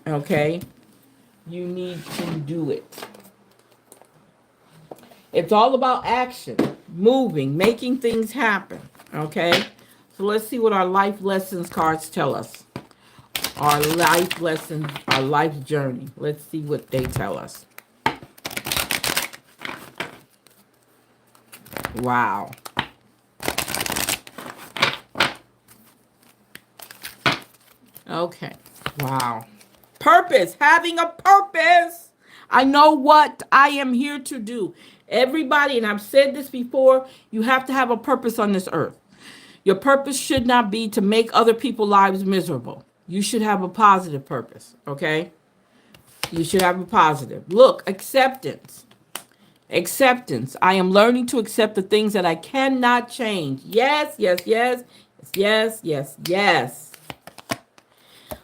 Okay? You need to do it. It's all about action, moving, making things happen. Okay? So let's see what our life lessons cards tell us. Our life lessons, our life journey. Let's see what they tell us. Wow. Okay. Wow. Purpose. Having a purpose. I know what I am here to do. Everybody, and I've said this before, you have to have a purpose on this earth. Your purpose should not be to make other people's lives miserable. You should have a positive purpose, okay? You should have a positive. Look, acceptance. Acceptance. I am learning to accept the things that I cannot change. Yes, yes, yes, yes, yes, yes.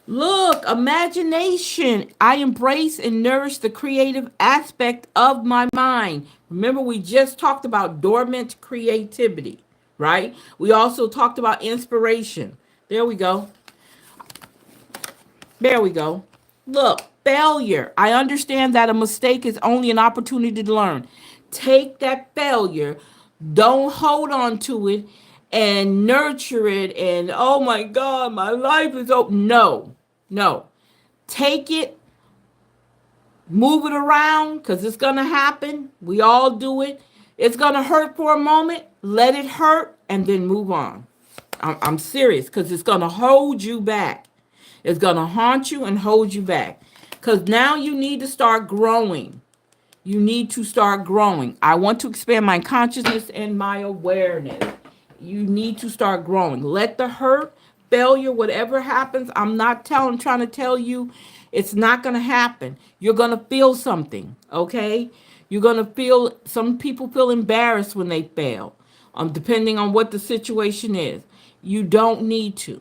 Look, imagination. I embrace and nourish the creative aspect of my mind. Remember, we just talked about dormant creativity, right? We also talked about inspiration. There we go. There we go. Look, failure. I understand that a mistake is only an opportunity to learn. Take that failure, don't hold on to it and nurture it and, oh my God, my life is over. No, no. Take it, move it around because it's going to happen. We all do it. It's going to hurt for a moment. Let it hurt and then move on. I'm serious because it's going to hold you back. It's going to haunt you and hold you back. Because now you need to start growing. You need to start growing. I want to expand my consciousness and my awareness. You need to start growing. Let the hurt, failure, whatever happens, I'm trying to tell you it's not going to happen. You're going to feel something, okay? You're going to feel, some people feel embarrassed when they fail, depending on what the situation is. You don't need to.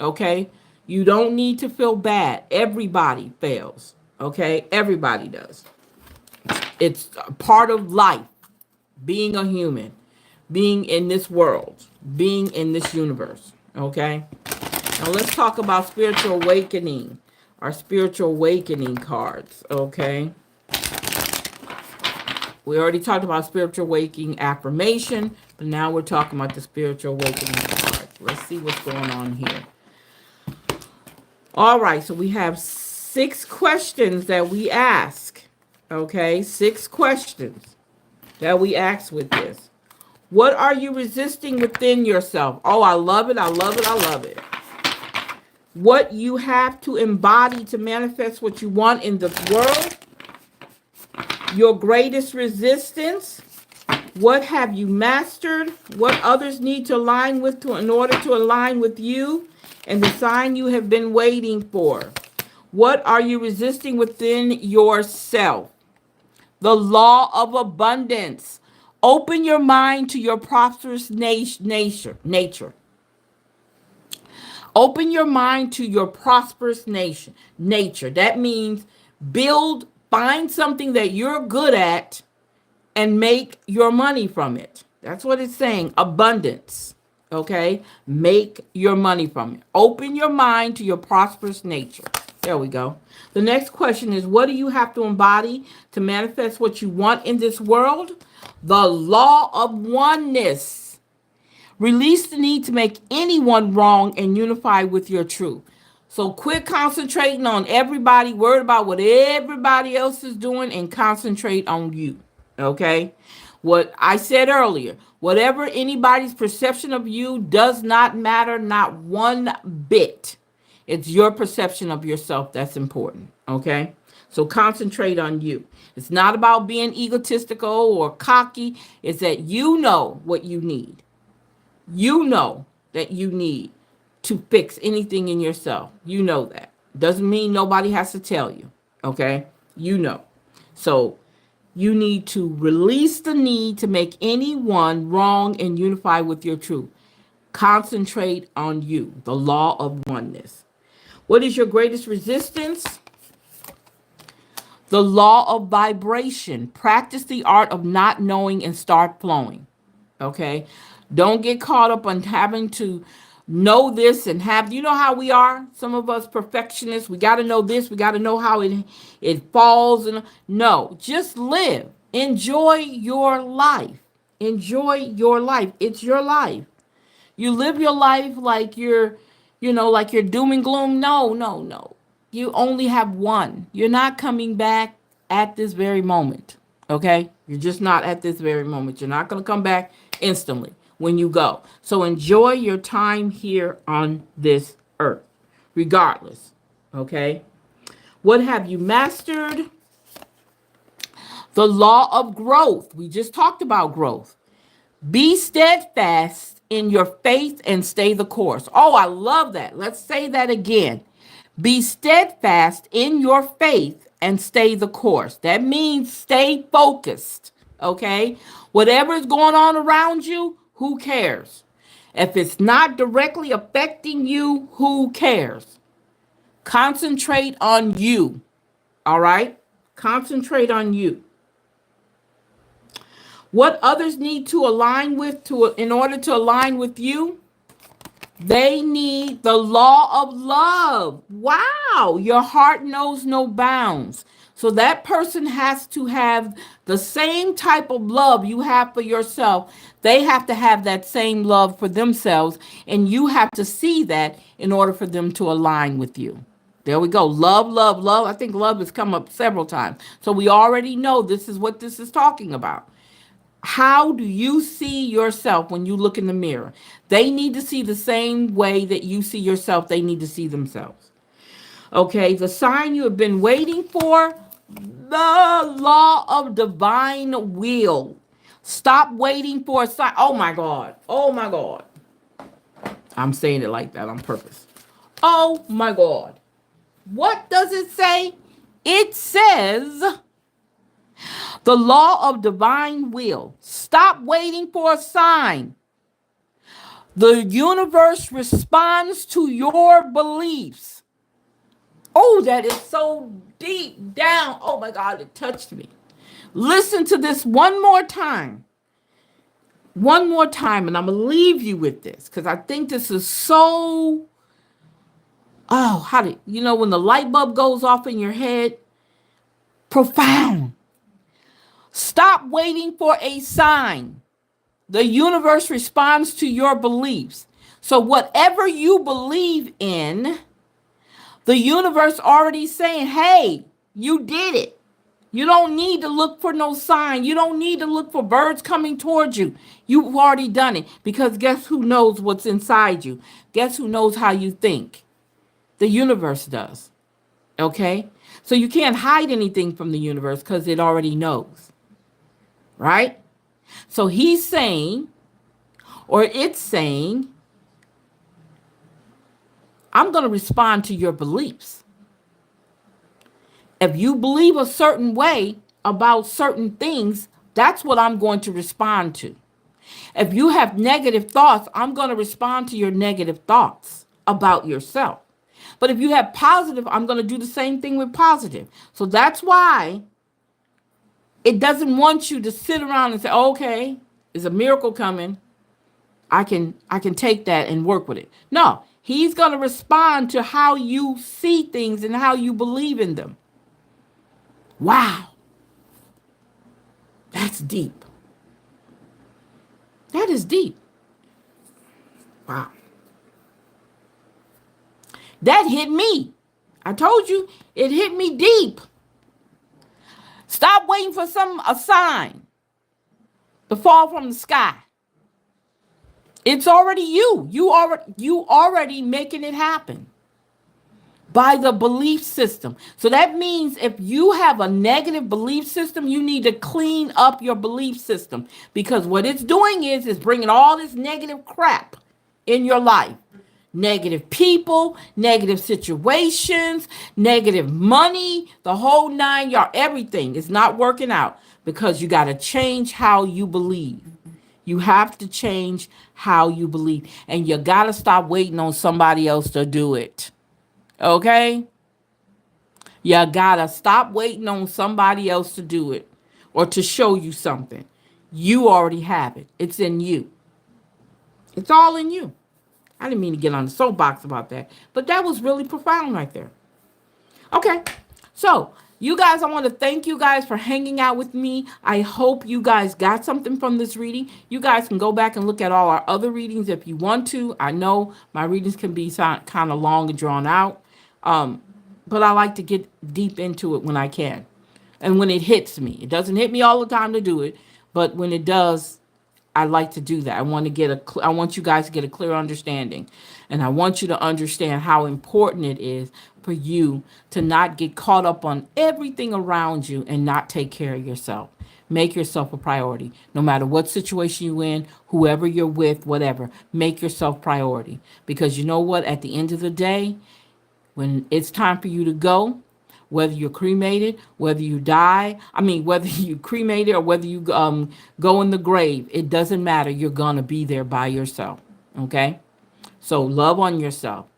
Okay? You don't need to feel bad. Everybody fails. Okay? Everybody does. It's a part of life, being a human, being in this world, being in this universe. Okay? Now let's talk about spiritual awakening. Our spiritual awakening cards. Okay? We already talked about spiritual awakening affirmation, but now we're talking about the spiritual awakening cards. Let's see what's going on here. All right, so we have 6 questions that we ask. Okay, 6 questions that we ask with this. What are you resisting within yourself? Oh, I love it. I love it. I love it. What you have to embody to manifest what you want in this world. Your greatest resistance. What have you mastered? What others need to align with in order to align with you? And the sign you have been waiting for. What are you resisting within yourself? The law of abundance. Open your mind to your prosperous nature. Open your mind to your prosperous nature. That means find something that you're good at and make your money from it. That's what it's saying. Abundance. Okay? Make your money from it. Open your mind to your prosperous nature. There we go. The next question is, what do you have to embody to manifest what you want in this world? The law of oneness. Release the need to make anyone wrong and unify with your truth. So quit concentrating on everybody, worried about what everybody else is doing, and concentrate on you. Okay? What I said earlier, whatever anybody's perception of you does not matter, not one bit. It's your perception of yourself that's important. Okay? So concentrate on you. It's not about being egotistical or cocky. It's that you know what you need. You know that you need to fix anything in yourself. You know that. Doesn't mean nobody has to tell you. Okay? You know. So you need to release the need to make anyone wrong and unify with your truth. Concentrate on you. The law of oneness. What is your greatest resistance? The law of vibration. Practice the art of not knowing and start flowing. Okay? Don't get caught up on having to know this and have, you know how we are? Some of us perfectionists, we got to know this, we got to know how it falls. And no, just live. Enjoy your life. Enjoy your life. It's your life. You live your life like like you're doom and gloom. No, no, no. You only have one. You're not coming back at this very moment. Okay? You're just not at this very moment. You're not going to come back instantly when you go. So enjoy your time here on this earth, regardless. Okay? What have you mastered? The law of growth. We just talked about growth. Be steadfast in your faith and stay the course. Oh, I love that. Let's say that again. Be steadfast in your faith and stay the course. That means stay focused. Okay? Whatever is going on around you, who cares? If it's not directly affecting you, who cares? Concentrate on you. All right? Concentrate on you. What others need to align with in order to align with you? They need the law of love. Wow, your heart knows no bounds. So that person has to have the same type of love you have for yourself. They have to have that same love for themselves, and you have to see that in order for them to align with you. There we go. Love, love, love. I think love has come up several times. So we already know this is what this is talking about. How do you see yourself when you look in the mirror? They need to see the same way that you see yourself. They need to see themselves. Okay, the sign you have been waiting for, the law of divine will. Stop waiting for a sign. Oh my God. Oh my God. I'm saying it like that on purpose. Oh my God. What does it say? It says the law of divine will. Stop waiting for a sign. The universe responds to your beliefs. Oh, that is so deep down. Oh my God, it touched me. Listen to this one more time. One more time, and I'm going to leave you with this because I think this is so. Oh, how do you know when the light bulb goes off in your head? Profound. Stop waiting for a sign. The universe responds to your beliefs. So, whatever you believe in, the universe already saying, hey, you did it. You don't need to look for no sign. You don't need to look for birds coming towards you. You've already done it because guess who knows what's inside you? Guess who knows how you think? The universe does. Okay? So you can't hide anything from the universe because it already knows. Right? So he's saying, or it's saying, I'm going to respond to your beliefs. If you believe a certain way about certain things, that's what I'm going to respond to. If you have negative thoughts, I'm going to respond to your negative thoughts about yourself. But if you have positive, I'm going to do the same thing with positive. So that's why it doesn't want you to sit around and say, okay, there's a miracle coming. I can take that and work with it. No, he's going to respond to how you see things and how you believe in them. Wow. That's deep. That is deep. Wow. That hit me. I told you it hit me deep. Stop waiting for a sign to fall from the sky. It's already you. You already making it happen by the belief system. So that means if you have a negative belief system, you need to clean up your belief system because what it's doing is bringing all this negative crap in your life. Negative people, negative situations, negative money, the whole 9 yards, everything is not working out because you got to change how you believe. You have to change how you believe. And you got to stop waiting on somebody else to do it. Okay? You got to stop waiting on somebody else to do it or to show you something. You already have it. It's in you. It's all in you. I didn't mean to get on the soapbox about that, but that was really profound right there. Okay, so you guys, I want to thank you guys for hanging out with me. I hope you guys got something from this reading. You guys can go back and look at all our other readings if you want to. I know my readings can be kind of long and drawn out, but I like to get deep into it when I can and when it hits me. It doesn't hit me all the time to do it, but when it does, I like to do that. I want you guys to get a clear understanding. And I want you to understand how important it is for you to not get caught up on everything around you and not take care of yourself. Make yourself a priority. No matter what situation you're in, whoever you're with, whatever, make yourself priority. Because you know what? At the end of the day, when it's time for you to go, whether you're cremated, whether you die, whether you cremated or whether you go in the grave, it doesn't matter. You're going to be there by yourself. Okay? So love on yourself.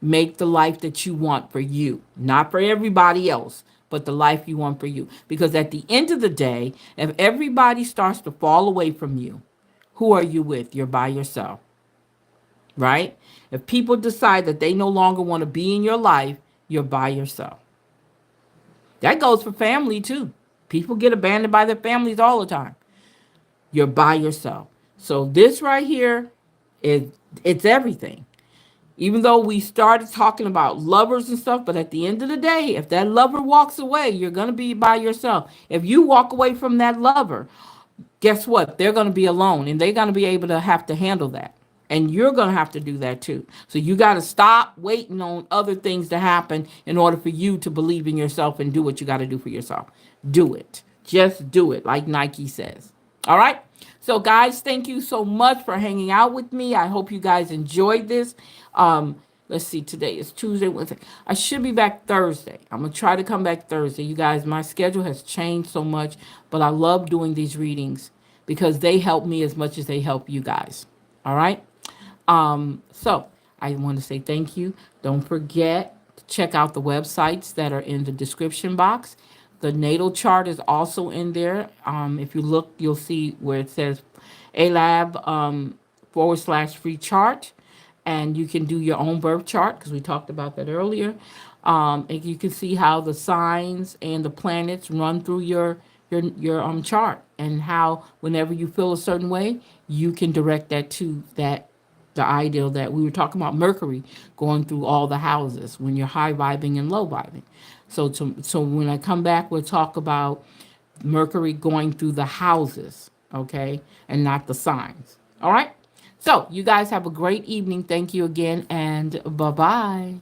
Make the life that you want for you, not for everybody else, but the life you want for you. Because at the end of the day, if everybody starts to fall away from you, who are you with? You're by yourself. Right? If people decide that they no longer want to be in your life, you're by yourself. That goes for family too. People get abandoned by their families all the time. You're by yourself. So this right here it's everything. Even though we started talking about lovers and stuff, but at the end of the day, if that lover walks away, you're going to be by yourself. If you walk away from that lover, guess what? They're going to be alone and they're going to be able to have to handle that. And you're going to have to do that too. So you got to stop waiting on other things to happen in order for you to believe in yourself and do what you got to do for yourself. Do it. Just do it, like Nike says. All right? So, guys, thank you so much for hanging out with me. I hope you guys enjoyed this. Let's see. Today is Tuesday, Wednesday. I should be back Thursday. I'm going to try to come back Thursday. You guys, my schedule has changed so much, but I love doing these readings because they help me as much as they help you guys. All right? So I want to say thank you. Don't forget to check out the websites that are in the description box. The natal chart is also in there. If you look, you'll see where it says ALAB / free chart. And you can do your own birth chart because we talked about that earlier. And you can see how the signs and the planets run through your chart, and how whenever you feel a certain way, you can direct that to that the ideal that we were talking about Mercury going through all the houses when you're high vibing and low vibing. So when I come back, we'll talk about Mercury going through the houses, okay, and not the signs. All right. So you guys have a great evening. Thank you again, and bye bye.